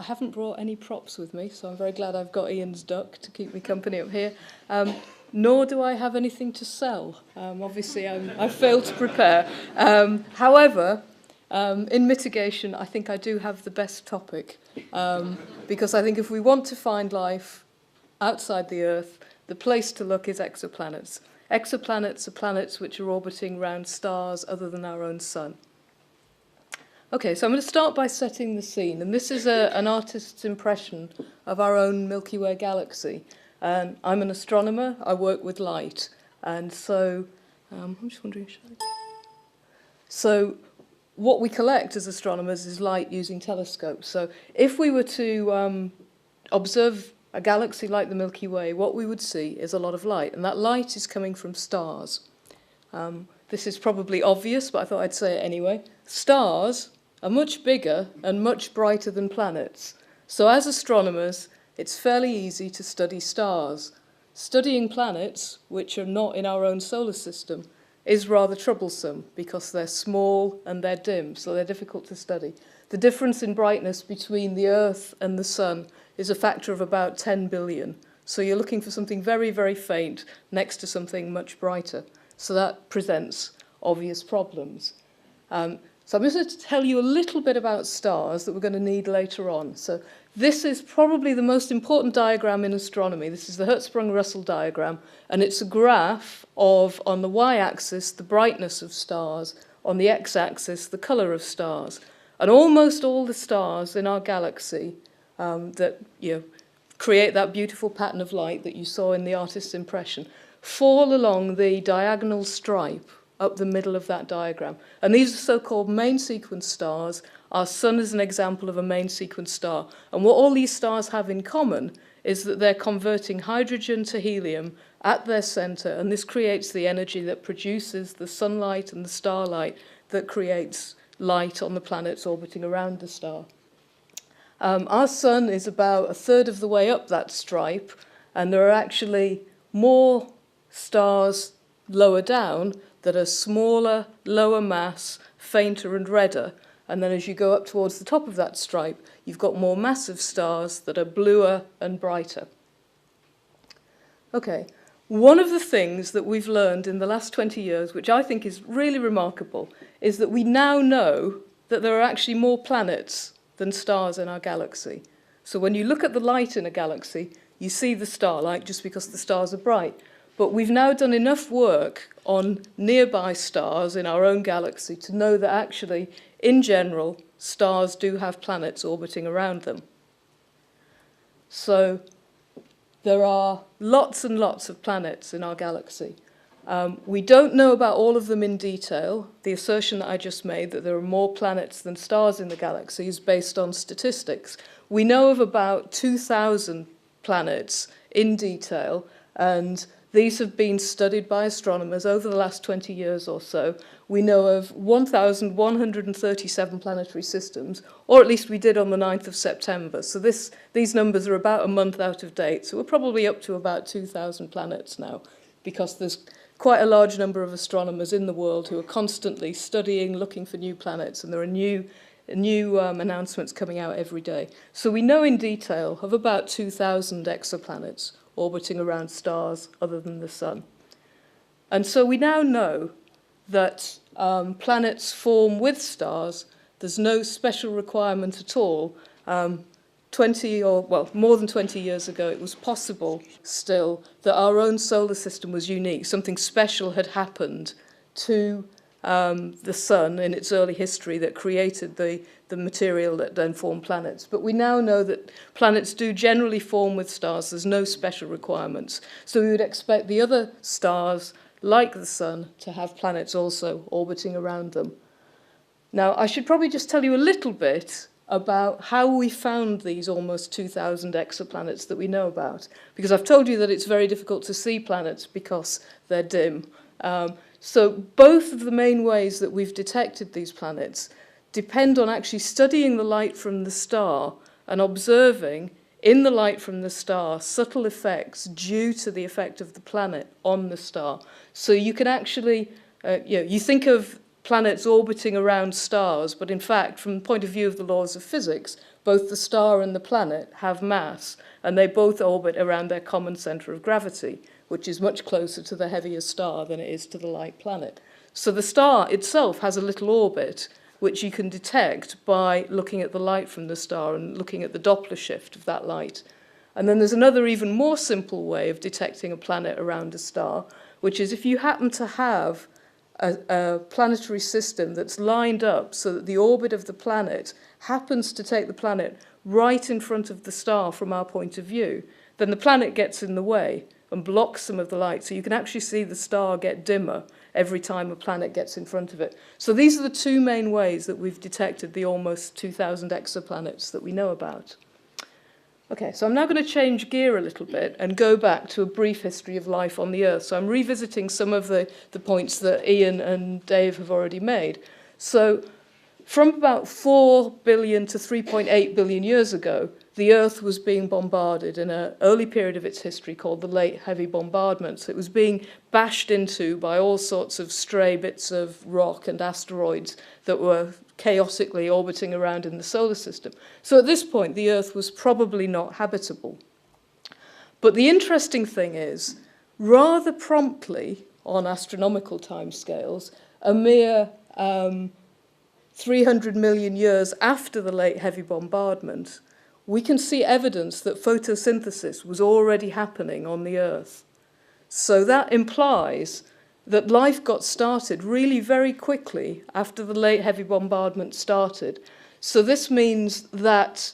S11: haven't brought any props with me, so I'm very glad I've got Ian's duck to keep me company up here. Nor do I have anything to sell. Obviously, I failed to prepare. However, in mitigation, I think I do have the best topic, because I think if we want to find life outside the Earth, the place to look is exoplanets. Exoplanets are planets which are orbiting around stars other than our own sun. Okay, so I'm going to start by setting the scene, and this is an artist's impression of our own Milky Way galaxy. I'm an astronomer, I work with light, and so, I'm just wondering, so what we collect as astronomers is light using telescopes. So if we were to observe a galaxy like the Milky Way, what we would see is a lot of light, and that light is coming from stars. This is probably obvious, but I thought I'd say it anyway. Stars are much bigger and much brighter than planets. So as astronomers, it's fairly easy to study stars. Studying planets, which are not in our own solar system, is rather troublesome because they're small and they're dim, so they're difficult to study. The difference in brightness between the Earth and the Sun is a factor of about 10 billion. So you're looking for something very, very faint next to something much brighter. So that presents obvious problems. So I'm just going to tell you a little bit about stars that we're going to need later on. So this is probably the most important diagram in astronomy. This is the Hertzsprung-Russell diagram, and it's a graph of, on the y-axis, the brightness of stars, on the x-axis, the colour of stars. And almost all the stars in our galaxy that create that beautiful pattern of light that you saw in the artist's impression fall along the diagonal stripe up the middle of that diagram. And these are so-called main sequence stars. Our sun is an example of a main sequence star. And what all these stars have in common is that they're converting hydrogen to helium at their center, and this creates the energy that produces the sunlight and the starlight that creates light on the planets orbiting around the star. Our sun is about a third of the way up that stripe, and there are actually more stars lower down that are smaller, lower mass, fainter and redder. And then as you go up towards the top of that stripe, you've got more massive stars that are bluer and brighter. Okay, one of the things that we've learned in the last 20 years, which I think is really remarkable, is that we now know that there are actually more planets than stars in our galaxy. So when you look at the light in a galaxy, you see the starlight just because the stars are bright. But we've now done enough work on nearby stars in our own galaxy to know that actually, in general, stars do have planets orbiting around them. So there are lots and lots of planets in our galaxy. We don't know about all of them in detail. The assertion that I just made, that there are more planets than stars in the galaxy, is based on statistics. We know of about 2,000 planets in detail, and these have been studied by astronomers over the last 20 years or so. We know of 1,137 planetary systems, or at least we did on the 9th of September. So these numbers are about a month out of date. So we're probably up to about 2,000 planets now, because there's quite a large number of astronomers in the world who are constantly studying, looking for new planets, and there are new announcements coming out every day. So we know in detail of about 2,000 exoplanets orbiting around stars other than the Sun. And so we now know that planets form with stars. There's no special requirement at all. 20 or, well, more than 20 years ago, it was possible still that our own solar system was unique. Something special had happened to the Sun in its early history that created the material that then formed planets. But we now know that planets do generally form with stars. There's no special requirements. So we would expect the other stars, like the Sun, to have planets also orbiting around them. Now, I should probably just tell you a little bit about how we found these almost 2,000 exoplanets that we know about, because I've told you that it's very difficult to see planets because they're dim. So both of the main ways that we've detected these planets depend on actually studying the light from the star and observing in the light from the star subtle effects due to the effect of the planet on the star. So you can actually, you think of planets orbiting around stars, but in fact, from the point of view of the laws of physics, both the star and the planet have mass, and they both orbit around their common center of gravity, which is much closer to the heavier star than it is to the light planet. So the star itself has a little orbit, which you can detect by looking at the light from the star and looking at the Doppler shift of that light. And then there's another even more simple way of detecting a planet around a star, which is if you happen to have a planetary system that's lined up so that the orbit of the planet happens to take the planet right in front of the star from our point of view, then the planet gets in the way and blocks some of the light. So you can actually see the star get dimmer every time a planet gets in front of it. So these are the two main ways that we've detected the almost 2,000 exoplanets that we know about. Okay, so I'm now going to change gear a little bit and go back to a brief history of life on the Earth. So I'm revisiting some of the points that Ian and Dave have already made. So from about 4 billion to 3.8 billion years ago, the Earth was being bombarded in an early period of its history called the Late Heavy Bombardment. It was being bashed into by all sorts of stray bits of rock and asteroids that were chaotically orbiting around in the solar system. So at this point, the Earth was probably not habitable. But the interesting thing is, rather promptly, on astronomical timescales, a mere 300 million years after the Late Heavy Bombardment, we can see evidence that photosynthesis was already happening on the Earth. So that implies that life got started really very quickly after the Late Heavy Bombardment started. So this means that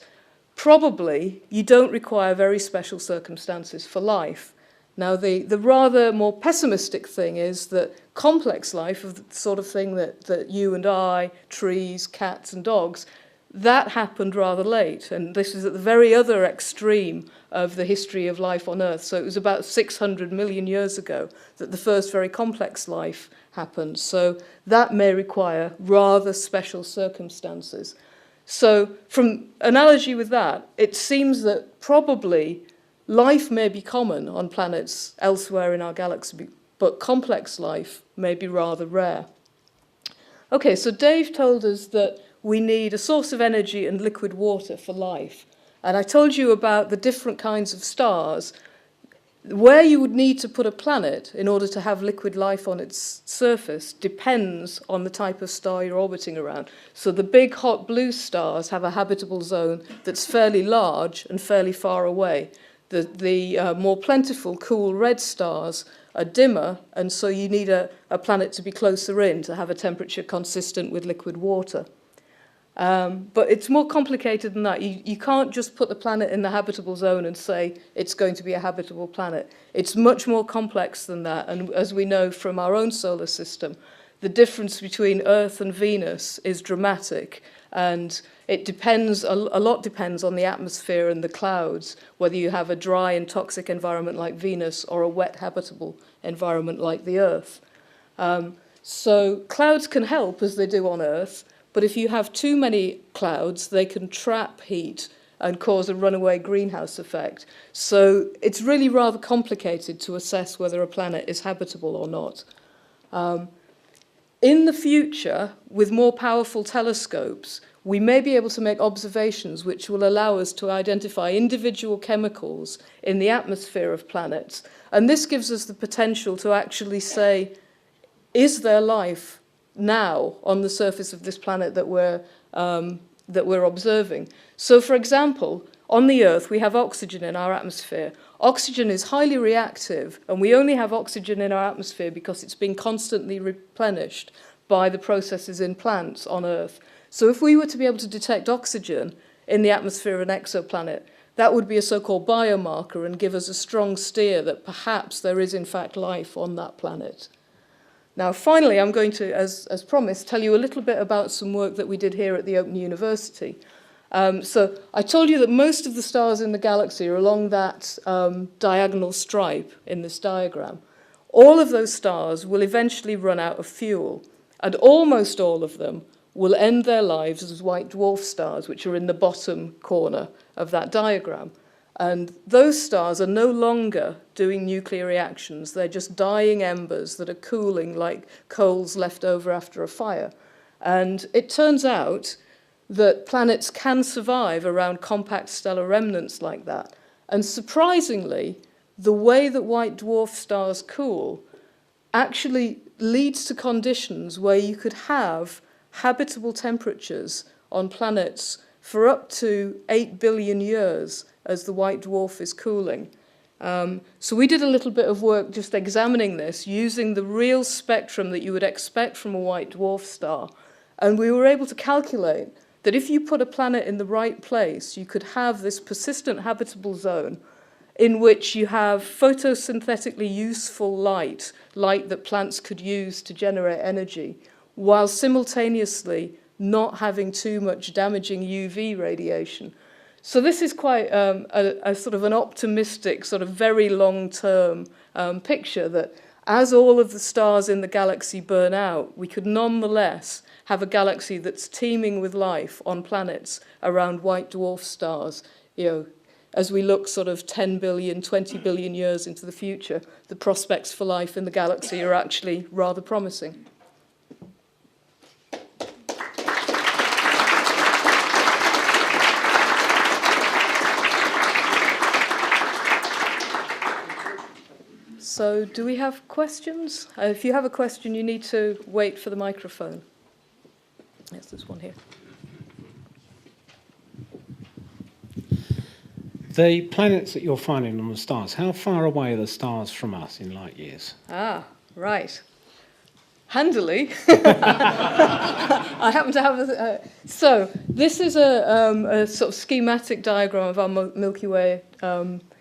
S11: probably you don't require very special circumstances for life. Now, the rather more pessimistic thing is that complex life, of the sort of thing that you and I, trees, cats and dogs, that happened rather late. And this is at the very other extreme of the history of life on Earth. So it was about 600 million years ago that the first very complex life happened. So that may require rather special circumstances. So from analogy with that, it seems that probably life may be common on planets elsewhere in our galaxy, but complex life may be rather rare. Okay, so Dave told us that we need a source of energy and liquid water for life. And I told you about the different kinds of stars. Where you would need to put a planet in order to have liquid life on its surface depends on the type of star you're orbiting around. So the big hot blue stars have a habitable zone that's fairly large and fairly far away. The more plentiful, cool red stars are dimmer, and so you need a planet to be closer in to have a temperature consistent with liquid water. But it's more complicated than that. You can't just put the planet in the habitable zone and say it's going to be a habitable planet. It's much more complex than that. And as we know from our own solar system, the difference between Earth and Venus is dramatic. And it depends, a lot depends on the atmosphere and the clouds, whether you have a dry and toxic environment like Venus or a wet, habitable environment like the Earth. So clouds can help, as they do on Earth. But if you have too many clouds, they can trap heat and cause a runaway greenhouse effect. So it's really rather complicated to assess whether a planet is habitable or not. In the future, with more powerful telescopes, we may be able to make observations which will allow us to identify individual chemicals in the atmosphere of planets. And this gives us the potential to actually say, is there life now on the surface of this planet that we're observing? So, for example, on the Earth, we have oxygen in our atmosphere. Oxygen is highly reactive, and we only have oxygen in our atmosphere because it's been constantly replenished by the processes in plants on Earth. So if we were to be able to detect oxygen in the atmosphere of an exoplanet, that would be a so-called biomarker and give us a strong steer that perhaps there is, in fact, life on that planet. Now, finally, I'm going to, as promised, tell you a little bit about some work that we did here at the Open University. So I told you that most of the stars in the galaxy are along that diagonal stripe in this diagram. All of those stars will eventually run out of fuel, and almost all of them will end their lives as white dwarf stars, which are in the bottom corner of that diagram. And those stars are no longer doing nuclear reactions. They're just dying embers that are cooling like coals left over after a fire. And it turns out that planets can survive around compact stellar remnants like that. And surprisingly, the way that white dwarf stars cool actually leads to conditions where you could have habitable temperatures on planets for up to 8 billion years as the white dwarf is cooling. So we did a little bit of work just examining this using the real spectrum that you would expect from a white dwarf star. And we were able to calculate that if you put a planet in the right place, you could have this persistent habitable zone in which you have photosynthetically useful light that plants could use to generate energy, while simultaneously not having too much damaging UV radiation. So this is quite a sort of an optimistic, sort of very long-term picture that as all of the stars in the galaxy burn out, we could nonetheless have a galaxy that's teeming with life on planets around white dwarf stars. You know, as we look sort of 10 billion, 20 billion years into the future, the prospects for life in the galaxy are actually rather promising. So do we have questions? If you have a question, you need to wait for the microphone. Yes, there's one here.
S3: The planets that you're finding on the stars, how far away are the stars from us in light years?
S11: Ah, right. Handily. I happen to have so this is a sort of schematic diagram of our Milky Way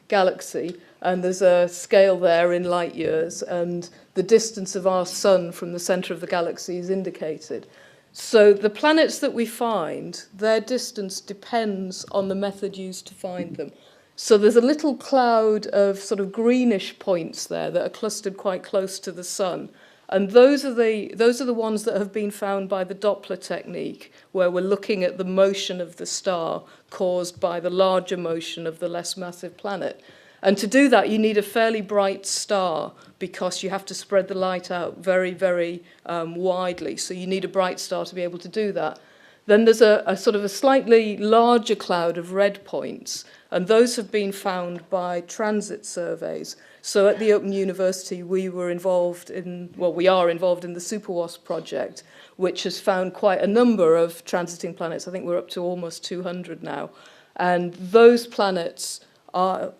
S11: galaxy. And there's a scale there in light years, and the distance of our sun from the center of the galaxy is indicated. So the planets that we find, their distance depends on the method used to find them. So there's a little cloud of sort of greenish points there that are clustered quite close to the sun. And those are the ones that have been found by the Doppler technique, where we're looking at the motion of the star caused by the larger motion of the less massive planet. And to do that, you need a fairly bright star because you have to spread the light out very, very widely. So you need a bright star to be able to do that. Then there's a sort of a slightly larger cloud of red points, and those have been found by transit surveys. So at the Open University, we are involved in the SuperWASP project, which has found quite a number of transiting planets. I think we're up to almost 200 now. And those planets are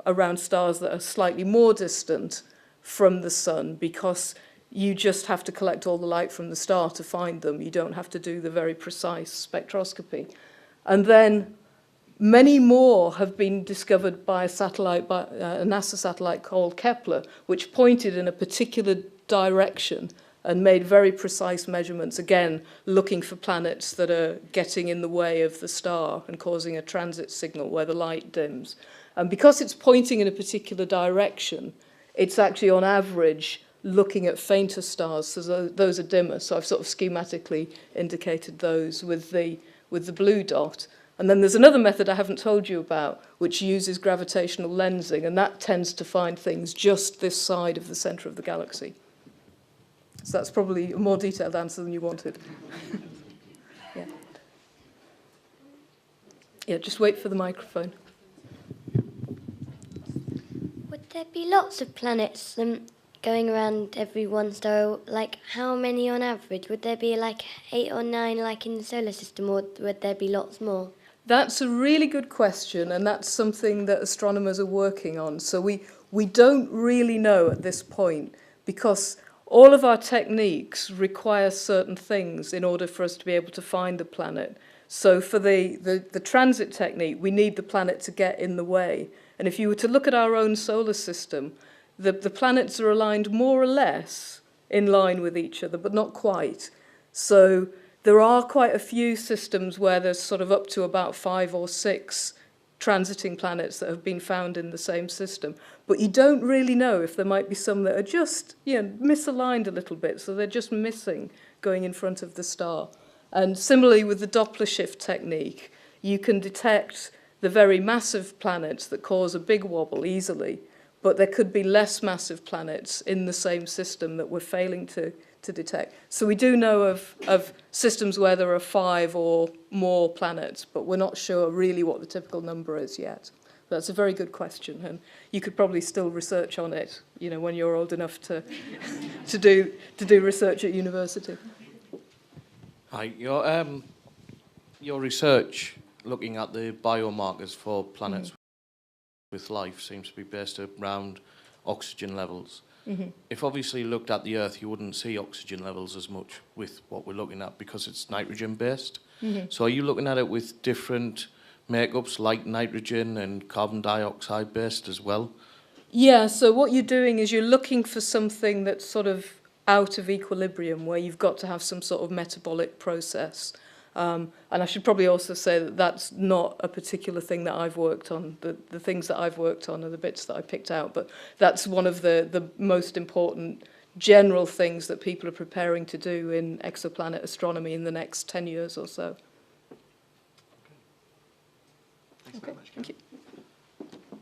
S11: around stars that are slightly more distant from the sun, because you just have to collect all the light from the star to find them. You don't have to do the very precise spectroscopy. And then many more have been discovered by a satellite, by a NASA satellite called Kepler, which pointed in a particular direction and made very precise measurements, again, looking for planets that are getting in the way of the star and causing a transit signal where the light dims. And because it's pointing in a particular direction, it's actually on average looking at fainter stars, so those are dimmer. So I've sort of schematically indicated those with the blue dot. And then there's another method I haven't told you about, which uses gravitational lensing, and that tends to find things just this side of the centre of the galaxy. So that's probably a more detailed answer than you wanted. Yeah. Yeah, just wait for the microphone.
S12: Would there be lots of planets going around every one star? Like, how many on average? Would there be like 8 or 9 like in the solar system, or would there be lots more?
S11: That's a really good question, and that's something that astronomers are working on. So we don't really know at this point, because all of our techniques require certain things in order for us to be able to find the planet. So for the transit technique, we need the planet to get in the way. And if you were to look at our own solar system, the planets are aligned more or less in line with each other, but not quite. So there are quite a few systems where there's sort of up to about 5 or 6 transiting planets that have been found in the same system. But you don't really know if there might be some that are just, misaligned a little bit, so they're just missing going in front of the star. And similarly with the Doppler shift technique, you can detect the very massive planets that cause a big wobble easily, but there could be less massive planets in the same system that we're failing to detect. So we do know of systems where there are 5 or more planets, but we're not sure really what the typical number is yet. That's a very good question, and you could probably still research on it, when you're old enough to do research at university.
S13: Hi, your research looking at the biomarkers for planets with life seems to be based around oxygen levels.
S11: Mm-hmm.
S13: If obviously you looked at the Earth, you wouldn't see oxygen levels as much with what we're looking at because it's nitrogen based.
S11: Mm-hmm.
S13: So are you looking at it with different makeups like nitrogen and carbon dioxide based as well?
S11: Yeah, so what you're doing is you're looking for something that's sort of out of equilibrium, where you've got to have some sort of metabolic process. And I should probably also say that that's not a particular thing that I've worked on. The things that I've worked on are the bits that I picked out, but that's one of the most important general things that people are preparing to do in exoplanet astronomy in the next 10 years or so.
S1: Thanks very much.
S11: Thank you.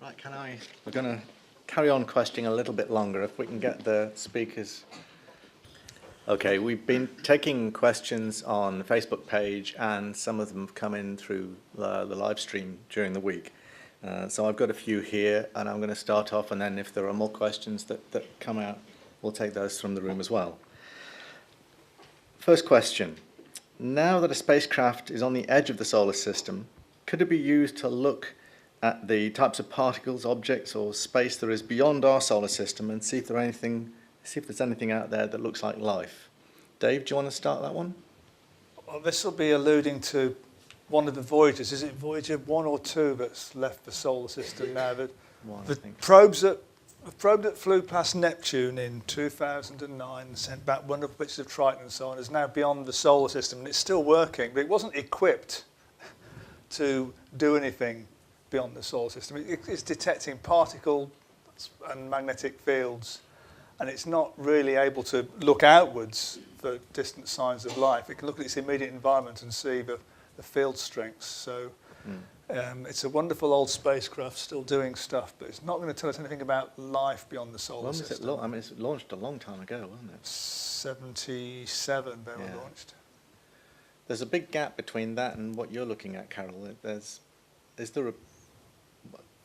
S1: Right, we're going to carry on questioning a little bit longer if we can get the speakers. Okay, we've been taking questions on the Facebook page, and some of them have come in through the live stream during the week. So I've got a few here, and I'm going to start off, and then if there are more questions that come out, we'll take those from the room as well. First question. Now that a spacecraft is on the edge of the solar system, could it be used to look at the types of particles, objects, or space there is beyond our solar system and see if there's anything out there that looks like life? Dave, do you want to start that one?
S6: Well, this will be alluding to one of the Voyagers. Is it Voyager 1 or 2 that's left the solar system now? The probe that flew past Neptune in 2009 and sent back wonderful pictures of Triton and so on is now beyond the solar system, and it's still working, but it wasn't equipped to do anything beyond the solar system. It's detecting particle and magnetic fields, and it's not really able to look outwards for distant signs of life. It can look at its immediate environment and see the field strengths. So It's a wonderful old spacecraft still doing stuff, but it's not going to tell us anything about life beyond the solar
S1: When was
S6: system.
S1: it? I mean, it's launched a long time ago, wasn't it?
S6: 77 they were launched.
S1: There's a big gap between that and what you're looking at, Carol.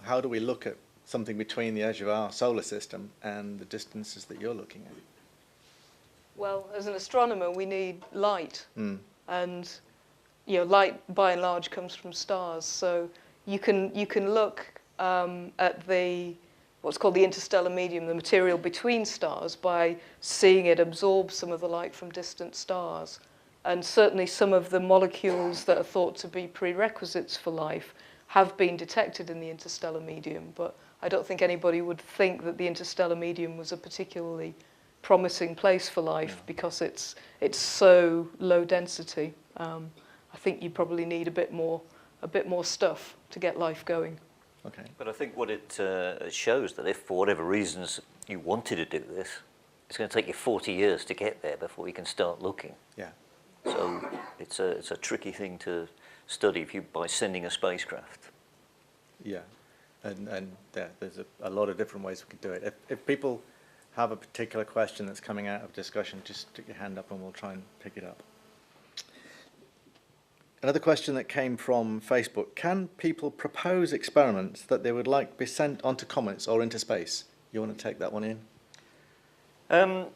S1: How do we look at something between the edge of our solar system and the distances that you're looking at?
S11: Well, as an astronomer, we need light. And light by and large comes from stars. So you can look at what's called the interstellar medium, the material between stars, by seeing it absorb some of the light from distant stars. And certainly some of the molecules that are thought to be prerequisites for life have been detected in the interstellar medium. But I don't think anybody would think that the interstellar medium was a particularly promising place for life because it's so low density. I think you probably need a bit more stuff to get life going.
S1: Okay.
S2: But I think what it shows that if for whatever reasons you wanted to do this, it's going to take you 40 years to get there before you can start looking.
S1: Yeah.
S2: So it's a tricky thing to study by sending a spacecraft.
S1: Yeah, and there's a lot of different ways we could do it. If people have a particular question that's coming out of discussion, just stick your hand up and we'll try and pick it up. Another question that came from Facebook: can people propose experiments that they would like to be sent onto comets or into space? You want to take that one in?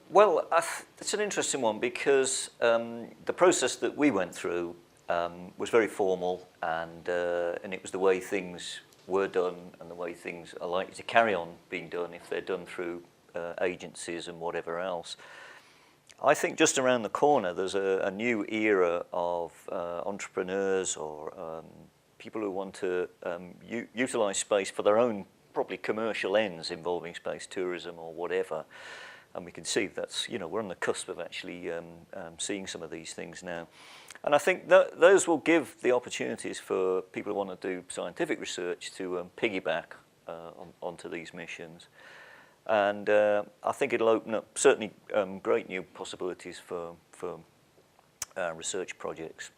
S2: Well, it's an interesting one because the process that we went through was very formal, and it was the way things were done and the way things are likely to carry on being done if they're done through agencies and whatever else. I think just around the corner there's a new era of entrepreneurs or people who want to utilise space for their own probably commercial ends involving space tourism or whatever. And we can see that's, we're on the cusp of actually seeing some of these things now. And I think that those will give the opportunities for people who want to do scientific research to piggyback onto these missions. And I think it'll open up certainly great new possibilities for research projects.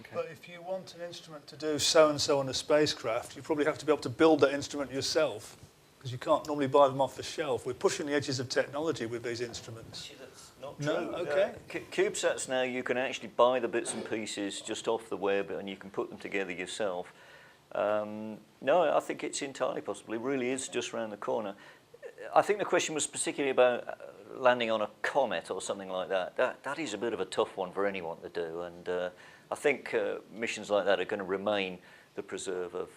S1: Okay.
S6: But if you want an instrument to do so-and-so on a spacecraft, you probably have to be able to build that instrument yourself, because you can't normally buy them off the shelf. We're pushing the edges of technology with these instruments.
S2: Actually, that's not
S6: No?
S2: true.
S6: Okay.
S2: CubeSats now, you can actually buy the bits and pieces just off the web and you can put them together yourself. No, I think it's entirely possible. It really is just around the corner. I think the question was particularly about landing on a comet or something like that. That is a bit of a tough one for anyone to do, and I think missions like that are going to remain the preserve of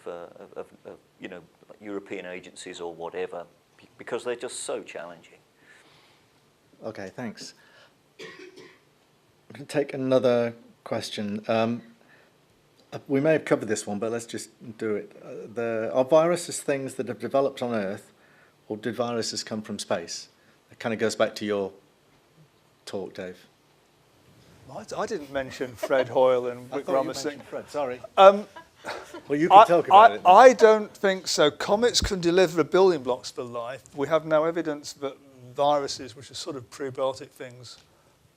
S2: like European agencies or whatever, because they're just so challenging.
S1: Okay, thanks. I'm going to take another question. We may have covered this one, but let's just do it. Are viruses things that have developed on Earth, or did viruses come from space? It kind of goes back to your talk, Dave.
S6: I didn't mention Fred Hoyle and Rick Ramasinghe.
S1: Fred, sorry.
S6: Well,
S1: you can talk about it.
S6: I don't think so. Comets can deliver building blocks for life. We have no evidence that viruses, which are sort of prebiotic things,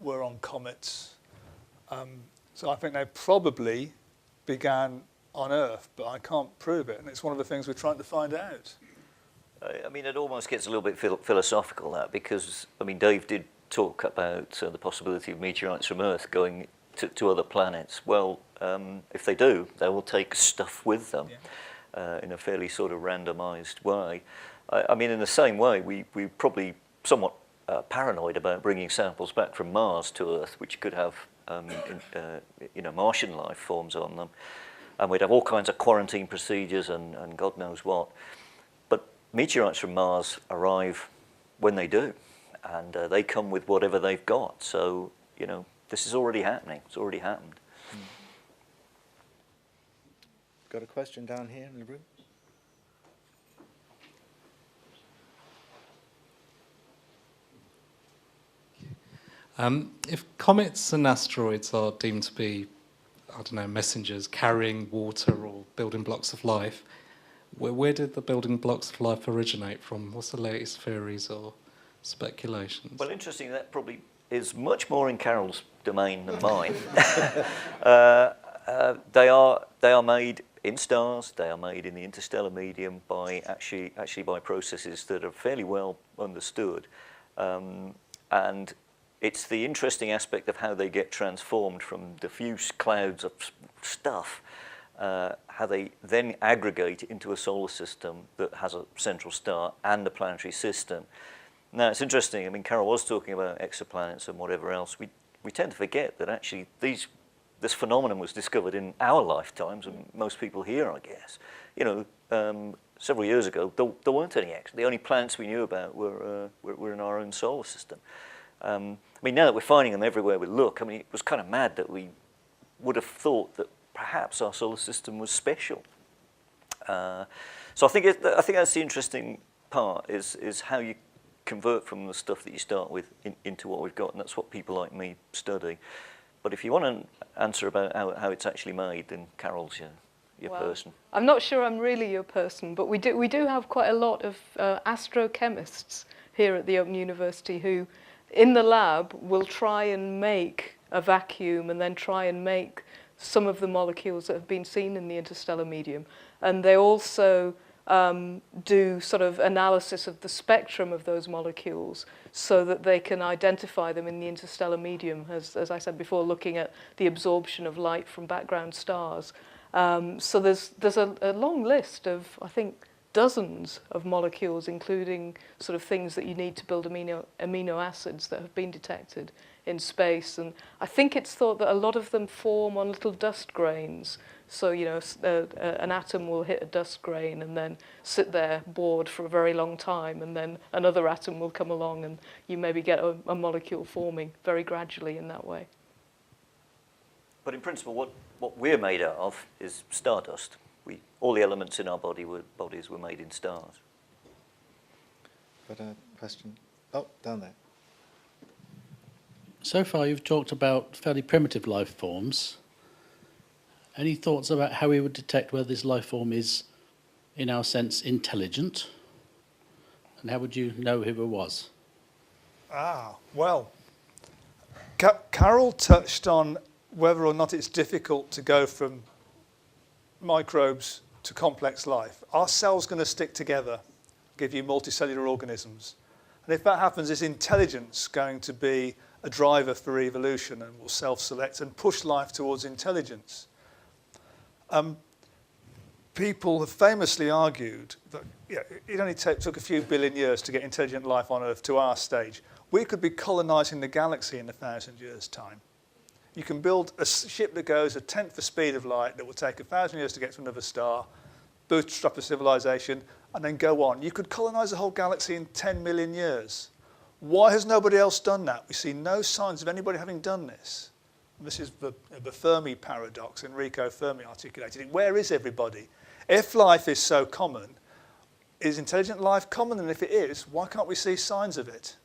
S6: were on comets. So I think they probably began on Earth, but I can't prove it, and it's one of the things we're trying to find out.
S2: I mean, it almost gets a little bit philosophical, that, because, I mean, Dave did talk about the possibility of meteorites from Earth going to other planets. Well, if they do, they will take stuff with them in a fairly sort of randomised way. I mean, in the same way, we're probably somewhat paranoid about bringing samples back from Mars to Earth, which could have Martian life forms on them. And we'd have all kinds of quarantine procedures and God knows what. Meteorites from Mars arrive when they do, and they come with whatever they've got. So, this is already happening. It's already happened.
S1: Got a question down here in the room?
S14: If comets and asteroids are deemed to be, messengers carrying water or building blocks of life, where did the building blocks of life originate from? What's the latest theories or speculations?
S2: Well, interesting, that probably is much more in Carol's domain than mine. They are made in stars. They are made in the interstellar medium by actually by processes that are fairly well understood. And it's the interesting aspect of how they get transformed from diffuse clouds of stuff, how they then aggregate into a solar system that has a central star and a planetary system. Now, it's interesting. I mean, Carol was talking about exoplanets and whatever else. We tend to forget that actually this phenomenon was discovered in our lifetimes, and most people here, I guess. You know, several years ago, there weren't any the only planets we knew about were in our own solar system. I mean, now that we're finding them everywhere we look, I mean, it was kind of mad that we would have thought that perhaps our solar system was special. So I think that's the interesting part, is how you convert from the stuff that you start with into what we've got, and that's what people like me study. But if you want to answer about how it's actually made, then Carol's your person.
S11: I'm not sure I'm really your person, but we do have quite a lot of astrochemists here at the Open University who, in the lab, will try and make a vacuum and then try and make some of the molecules that have been seen in the interstellar medium. And they also do sort of analysis of the spectrum of those molecules so that they can identify them in the interstellar medium, as I said before, looking at the absorption of light from background stars. So there's a long list of, I think, dozens of molecules, including sort of things that you need to build amino acids that have been detected in space. And I think it's thought that a lot of them form on little dust grains. So, you know, an atom will hit a dust grain and then sit there bored for a very long time, and then another atom will come along and you maybe get a molecule forming very gradually in that way.
S2: But in principle, what we're made out of is stardust. All the elements in our bodies were made in stars.
S1: Got a question? Oh, down there.
S5: So far you've talked about fairly primitive life forms. Any thoughts about how we would detect whether this life form is, in our sense, intelligent? And how would you know who it was?
S6: Well, Carol touched on whether or not it's difficult to go from microbes to complex life. Are cells going to stick together, give you multicellular organisms? And if that happens, is intelligence going to be a driver for evolution and will self-select and push life towards intelligence? People have famously argued that it only took a few billion years to get intelligent life on Earth to our stage. We could be colonising the galaxy in 1,000 years' time. You can build a ship that goes a tenth the speed of light that will take 1,000 years to get to another star, bootstrap a civilization, and then go on. You could colonise the whole galaxy in 10 million years. Why has nobody else done that? We see no signs of anybody having done this. This is the Fermi paradox. Enrico Fermi articulated it. Where is everybody? If life is so common, is intelligent life common? And if it is, why can't we see signs of it?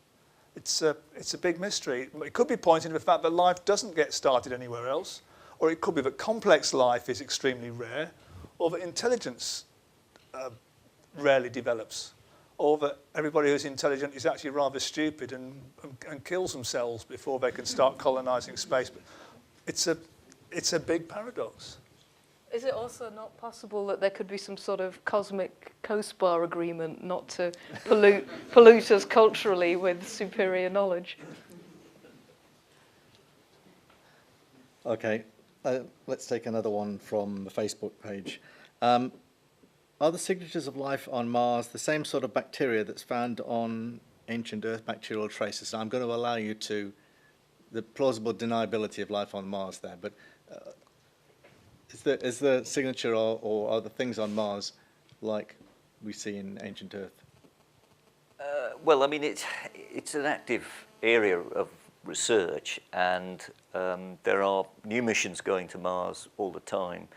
S6: It's a big mystery. It could be pointing to the fact that life doesn't get started anywhere else, or it could be that complex life is extremely rare, or that intelligence rarely develops, or that everybody who's intelligent is actually rather stupid and kills themselves before they can start colonising space. But it's a big paradox.
S11: Is it also not possible that there could be some sort of cosmic co-spar agreement not to pollute us culturally with superior knowledge?
S1: Okay, let's take another one from the Facebook page. Are the signatures of life on Mars the same sort of bacteria that's found on ancient Earth bacterial traces? I'm going to allow you the plausible deniability of life on Mars there, but is the signature or are the things on Mars like we see in ancient Earth?
S2: Well, I mean, it's an active area of research, and there are new missions going to Mars all the time,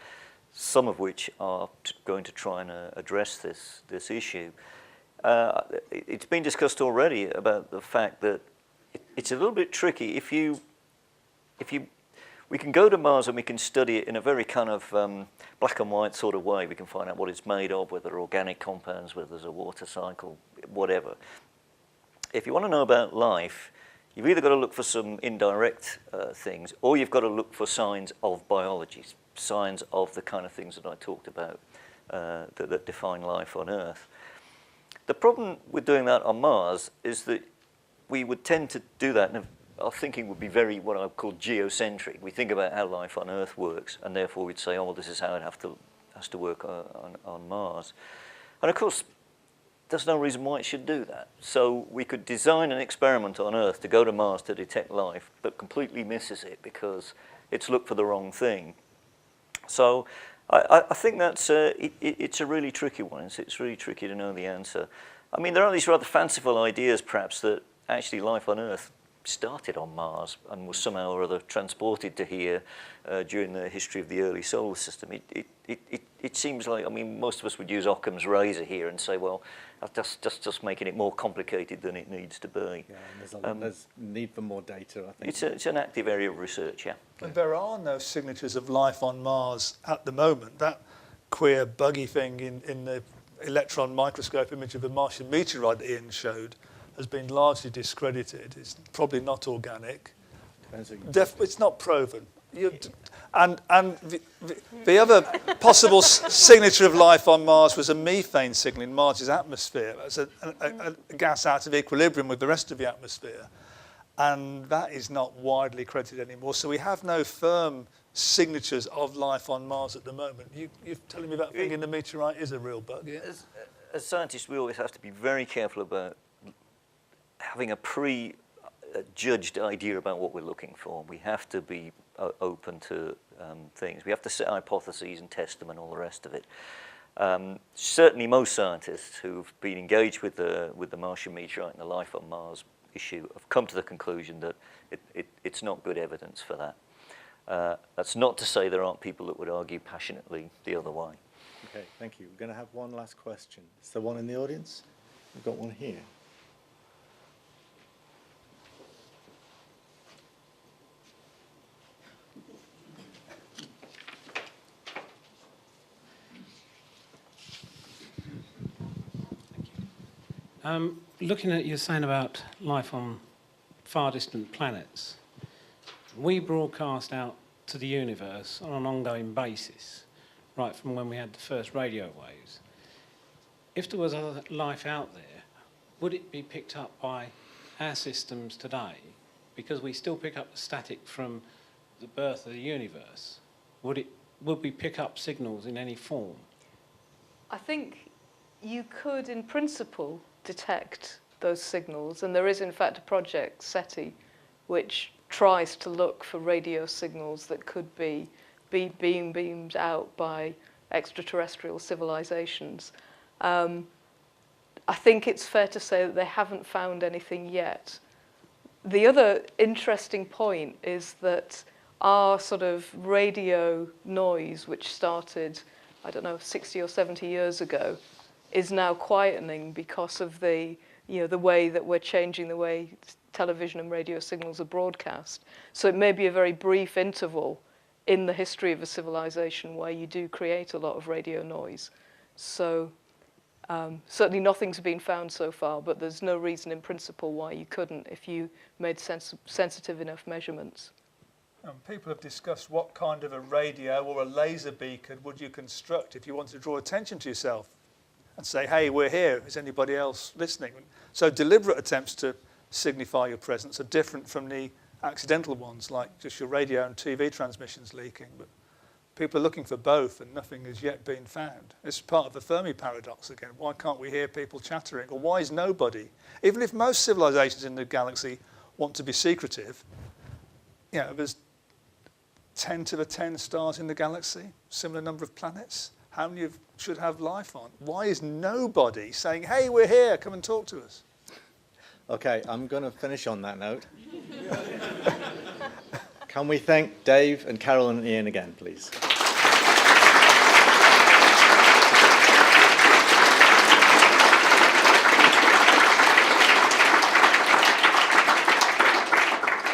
S2: some of which are going to try and address this issue. It's been discussed already about the fact that it's a little bit tricky. We can go to Mars and we can study it in a very kind of black and white sort of way. We can find out what it's made of, whether there are organic compounds, whether there's a water cycle, whatever. If you want to know about life, you've either got to look for some indirect things, or you've got to look for signs of biology, signs of the kind of things that I talked about that define life on Earth. The problem with doing that on Mars is that we would tend to do that, and our thinking would be very what I call geocentric. We think about how life on Earth works, and therefore we'd say, oh, well, this is how it has to work on Mars. And of course, there's no reason why it should do that. So we could design an experiment on Earth to go to Mars to detect life, but completely misses it because it's looked for the wrong thing. So I think that's it's a really tricky one. It's really tricky to know the answer. I mean, there are these rather fanciful ideas, perhaps, that actually life on Earth started on Mars and was somehow or other transported to here during the history of the early solar system. It seems like, I mean, most of us would use Occam's razor here and say, well, that's just making it more complicated than it needs to be.
S1: Yeah, and there's need for more data, I think.
S2: It's an active area of research, yeah.
S6: And there are no signatures of life on Mars at the moment. That queer buggy thing in the electron microscope image of a Martian meteorite that Ian showed has been largely discredited. It's probably not organic. It's not proven. And the other possible signature of life on Mars was a methane signal in Mars's atmosphere. It's a gas out of equilibrium with the rest of the atmosphere. And that is not widely credited anymore. So we have no firm signatures of life on Mars at the moment. You're telling me that thing in the meteorite is a real bug, yeah?
S2: As scientists, we always have to be very careful about having a pre-judged idea about what we're looking for. We have to be open to things. We have to set hypotheses and test them and all the rest of it. Certainly most scientists who've been engaged with the Martian meteorite and the life on Mars issue have come to the conclusion that it's not good evidence for that. That's not to say there aren't people that would argue passionately the other way.
S1: Okay, thank you. We're going to have one last question. Is there one in the audience? We've got one here.
S3: Looking at you saying about life on far distant planets, we broadcast out to the universe on an ongoing basis, right from when we had the first radio waves. If there was other life out there, would it be picked up by our systems today? Because we still pick up the static from the birth of the universe. Would we pick up signals in any form?
S11: I think you could, in principle, detect those signals, and there is in fact a project, SETI, which tries to look for radio signals that could be being beamed out by extraterrestrial civilizations. I think it's fair to say that they haven't found anything yet. The other interesting point is that our sort of radio noise, which started, I don't know, 60 or 70 years ago, is now quietening because of the way that we're changing the way television and radio signals are broadcast. So it may be a very brief interval in the history of a civilization where you do create a lot of radio noise. So certainly nothing's been found so far, but there's no reason in principle why you couldn't if you made sensitive enough measurements.
S6: People have discussed what kind of a radio or a laser beacon would you construct if you want to draw attention to yourself and say, hey, we're here, is anybody else listening? So deliberate attempts to signify your presence are different from the accidental ones, like just your radio and TV transmissions leaking. But people are looking for both, and nothing has yet been found. It's part of the Fermi paradox again. Why can't we hear people chattering? Or why is nobody? Even if most civilizations in the galaxy want to be secretive, there's 10 to the 10 stars in the galaxy, similar number of planets. How many should have life on? Why is nobody saying, hey, we're here, come and talk to us?
S1: Okay, I'm going to finish on that note. Can we thank Dave and Carol and Ian again, please?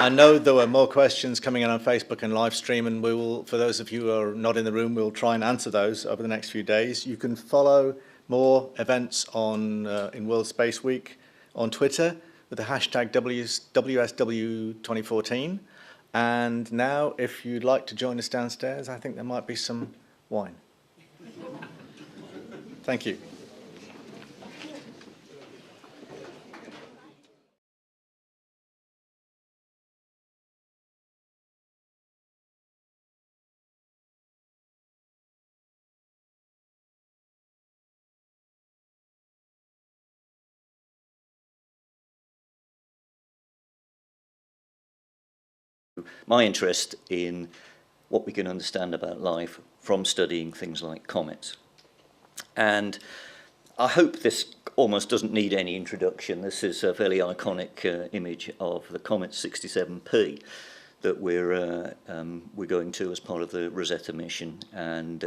S1: I know there were more questions coming in on Facebook and live stream, and we will, for those of you who are not in the room, we'll try and answer those over the next few days. You can follow more events on in World Space Week on Twitter with the hashtag WSW2014. And now, if you'd like to join us downstairs, I think there might be some wine. Thank you.
S2: My interest in what we can understand about life from studying things like comets. And I hope this almost doesn't need any introduction. This is a fairly iconic image of the comet 67P that we're going to as part of the Rosetta mission. And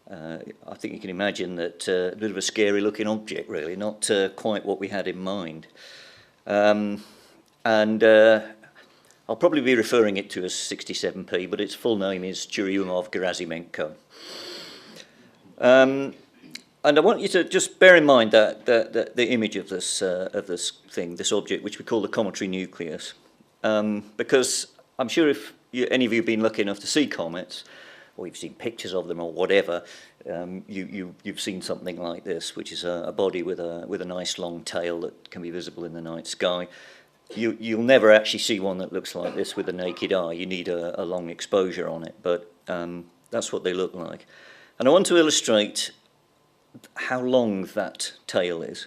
S2: I think you can imagine that a bit of a scary looking object, really, not quite what we had in mind. I'll probably be referring it to as 67P, but its full name is Churyumov-Gerasimenko. And I want you to just bear in mind that the image of this thing, this object, which we call the cometary nucleus, because I'm sure if any of you have been lucky enough to see comets, or you've seen pictures of them or whatever, you've seen something like this, which is a body with a nice long tail that can be visible in the night sky. You'll never actually see one that looks like this with the naked eye. You need a long exposure on it, but that's what they look like. And I want to illustrate how long that tail is.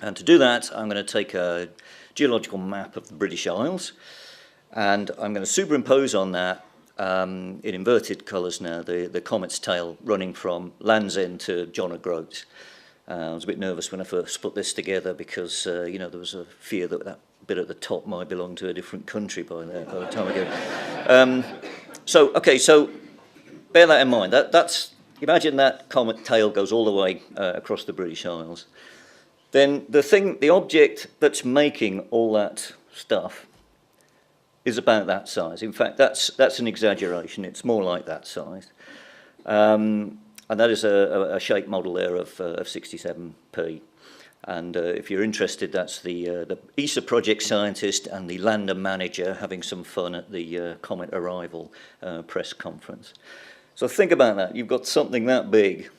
S2: And to do that, I'm going to take a geological map of the British Isles, and I'm going to superimpose on that, in inverted colours now, the comet's tail running from Land's End to John O'Groats. I was a bit nervous when I first put this together because, there was a fear that that bit at the top might belong to a different country by the time I go. So bear that in mind. Imagine that comet tail goes all the way across the British Isles. Then the object that's making all that stuff is about that size. In fact, that's an exaggeration. It's more like that size. And that is a shape model there of 67P. And if you're interested, that's the ESA project scientist and the lander manager having some fun at the comet arrival press conference. So think about that. You've got something that big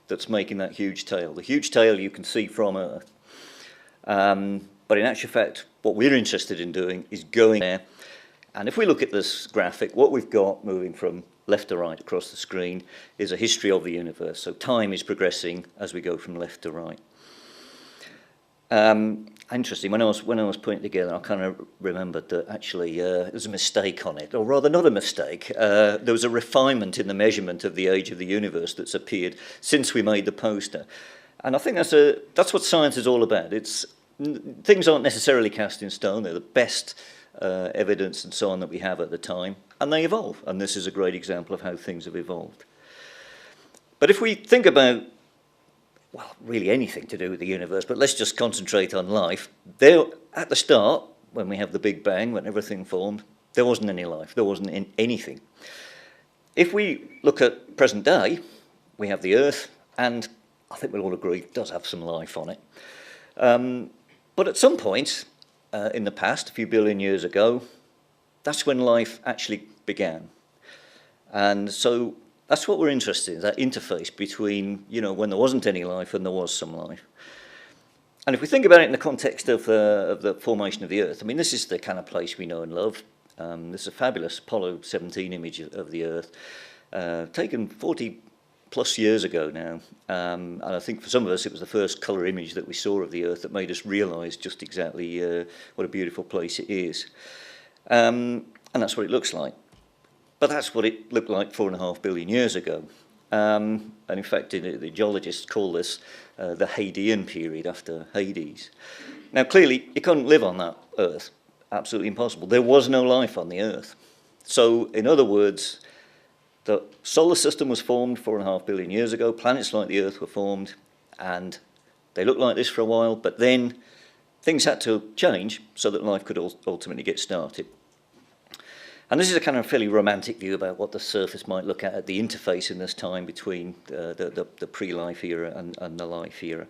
S2: that's making that huge tail. The huge tail you can see from Earth. But in actual fact, what we're interested in doing is going there. And if we look at this graphic, what we've got moving from left to right across the screen is a history of the universe. So time is progressing as we go from left to right. Interesting, when I was putting it together, I kind of remembered that actually there's a mistake on it, or rather not a mistake. There was a refinement in the measurement of the age of the universe that's appeared since we made the poster. And I think that's what science is all about. Things aren't necessarily cast in stone. They're the best evidence and so on that we have at the time, and they evolve. And this is a great example of how things have evolved. But if we think about, well, really anything to do with the universe, but let's just concentrate on life. There, at the start, when we have the Big Bang, when everything formed, there wasn't any life. There wasn't anything. If we look at present day, we have the Earth, and I think we'll all agree it does have some life on it. But at some point in the past, a few billion years ago, that's when life actually began. And so that's what we're interested in, that interface between, when there wasn't any life and there was some life. And if we think about it in the context of the formation of the Earth, I mean, this is the kind of place we know and love. This is a fabulous Apollo 17 image of the Earth, taken 40 plus years ago now. And I think for some of us, it was the first colour image that we saw of the Earth that made us realise just exactly what a beautiful place it is. And that's what it looks like. But that's what it looked like 4.5 billion years ago. And in fact, the geologists call this the Hadean period, after Hades. Now, clearly, you couldn't live on that Earth. Absolutely impossible. There was no life on the Earth. So, in other words, the solar system was formed 4.5 billion years ago. Planets like the Earth were formed, and they looked like this for a while. But then things had to change so that life could ultimately get started. And this is a kind of fairly romantic view about what the surface might look at the interface in this time between the pre-life era and the life era.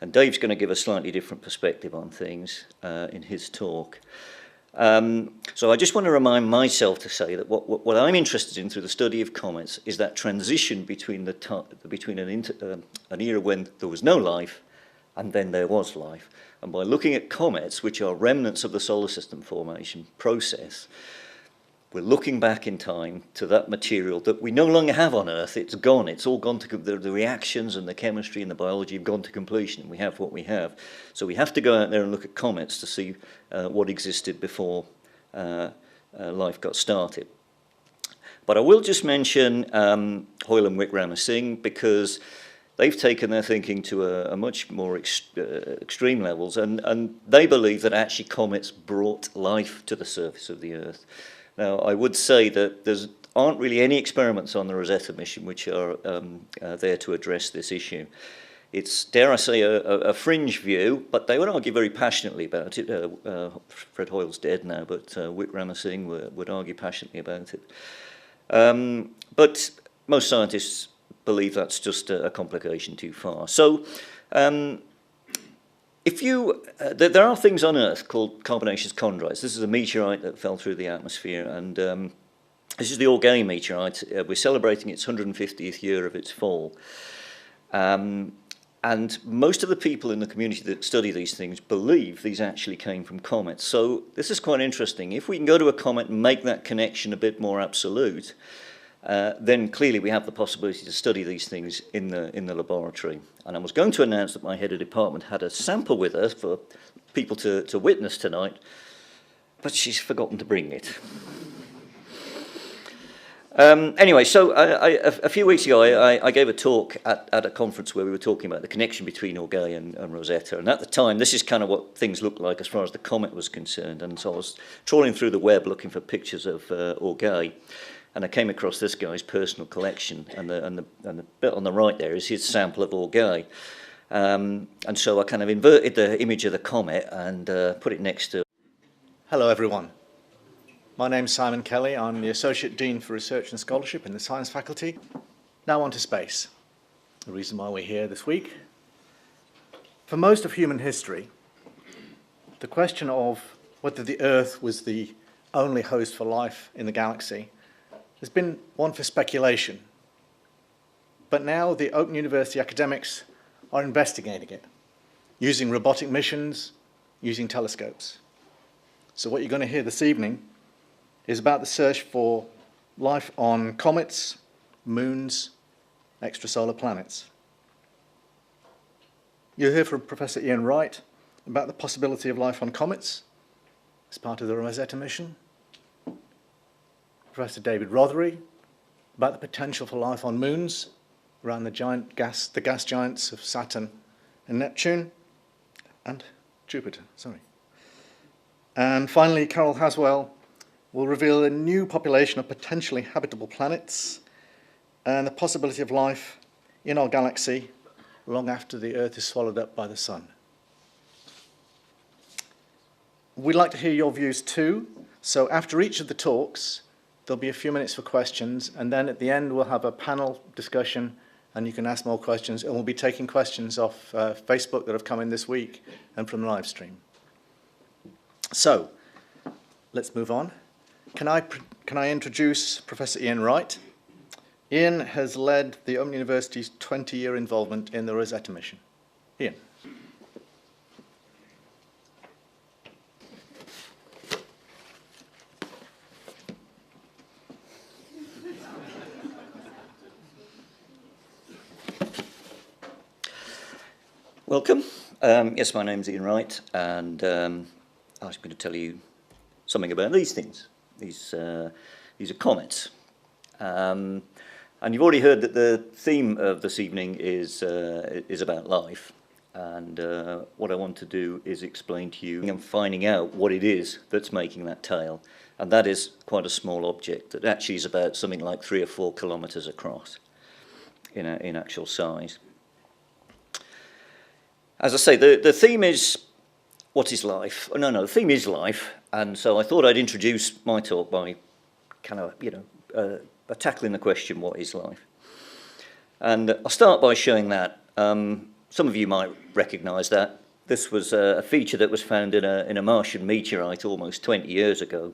S2: And Dave's going to give a slightly different perspective on things in his talk. So I just want to remind myself to say that what I'm interested in through the study of comets is that transition between an era when there was no life and then there was life. And by looking at comets, which are remnants of the solar system formation process, we're looking back in time to that material that we no longer have on Earth. It's gone. It's all gone to the reactions and the chemistry and the biology have gone to completion. And we have what we have. So we have to go out there and look at comets to see what existed before life got started. But I will just mention Hoyle and Wickramasinghe because they've taken their thinking to a much more extreme levels, and they believe that actually comets brought life to the surface of the Earth. Now, I would say that there aren't really any experiments on the Rosetta mission which are there to address this issue. It's, dare I say, a fringe view, but they would argue very passionately about it. Fred Hoyle's dead now, but Wickramasinghe would argue passionately about it. But most scientists believe that's just a complication too far. So there are things on Earth called carbonaceous chondrites. This is a meteorite that fell through the atmosphere, and this is the Orgay meteorite. We're celebrating its 150th year of its fall. And most of the people in the community that study these things believe these actually came from comets. So this is quite interesting. If we can go to a comet and make that connection a bit more absolute, then clearly we have the possibility to study these things in the laboratory. And I was going to announce that my head of department had a sample with her for people to witness tonight, but she's forgotten to bring it. Anyway, so a few weeks ago I gave a talk at a conference where we were talking about the connection between Orgay and Rosetta, and at the time this is kind of what things looked like as far as the comet was concerned, and so I was trawling through the web looking for pictures of Orgay, and I came across this guy's personal collection, and the bit on the right there is his sample of Orgay, and so I kind of inverted the image of the comet and put it next to.
S1: Hello everyone. My name's Simon Kelly. I'm the Associate Dean for Research and Scholarship in the Science Faculty. Now on to space. The reason why we're here this week. For most of human history, the question of whether the Earth was the only host for life in the galaxy has been one for speculation. But now the Open University academics are investigating it, using robotic missions, using telescopes. So what you're going to hear this evening is about the search for life on comets, moons, extrasolar planets. You'll hear from Professor Ian Wright about the possibility of life on comets as part of the Rosetta mission. Professor David Rothery about the potential for life on moons around the gas giants of Saturn and Neptune and Jupiter, And finally, Carol Haswell will reveal a new population of potentially habitable planets and the possibility of life in our galaxy long after the Earth is swallowed up by the sun. We'd like to hear your views too, so after each of the talks, there'll be a few minutes for questions, and then at the end we'll have a panel discussion and you can ask more questions, and we'll be taking questions off Facebook that have come in this week and from the live stream. So, let's move on. Can I introduce Professor Ian Wright? Ian has led the Open University's 20-year involvement in the Rosetta mission. Ian.
S2: Welcome. Yes, my name's Ian Wright, and I was going to tell you something about these things. These are comets. And you've already heard that the theme of this evening is about life. And what I want to do is explain to you and finding out what it is that's making that tail. And that is quite a small object that actually is about something like 3 or 4 kilometres across in actual size. As I say, the theme is, what is life? Oh, no, the theme is life. And so I thought I'd introduce my talk by kind of, tackling the question, what is life? And I'll start by showing that. Some of you might recognise that. This was a feature that was found in a Martian meteorite almost 20 years ago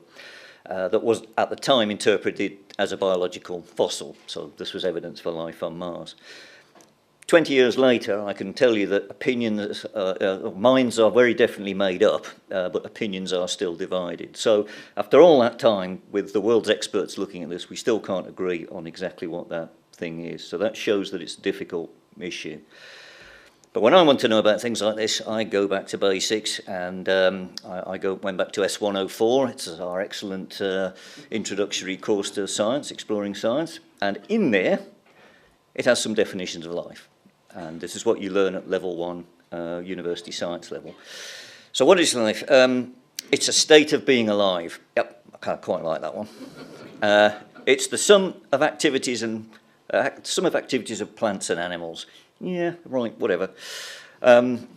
S2: that was at the time interpreted as a biological fossil. So this was evidence for life on Mars. 20 years later, I can tell you that opinions, minds are very definitely made up, but opinions are still divided. So after all that time, with the world's experts looking at this, we still can't agree on exactly what that thing is. So that shows that it's a difficult issue. But when I want to know about things like this, I go back to basics, and I went back to S104. It's our excellent introductory course to science, exploring science. And in there, it has some definitions of life. And this is what you learn at level 1, university science level. So what is life? It's a state of being alive. Yep, I can't quite like that one. It's the sum of activities of plants and animals. Yeah, right, whatever. And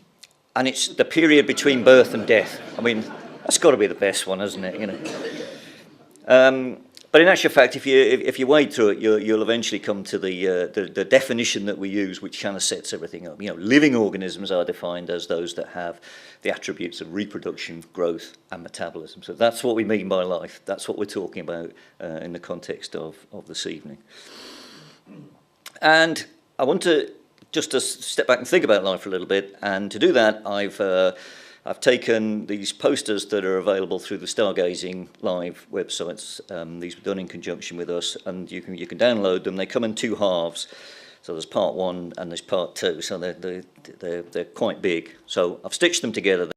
S2: it's the period between birth and death. I mean, that's got to be the best one, hasn't it? You know. But in actual fact, if you wade through it, you'll eventually come to the definition that we use, which kind of sets everything up. You know, living organisms are defined as those that have the attributes of reproduction, growth, and metabolism. So that's what we mean by life. That's what we're talking about in the context of this evening. And I want to just step back and think about life for a little bit. And to do that, I've taken these posters that are available through the Stargazing Live websites. These were done in conjunction with us, and you can download them. They come in 2 halves. So there's part 1 and there's part 2. So they're quite big. So I've stitched them together.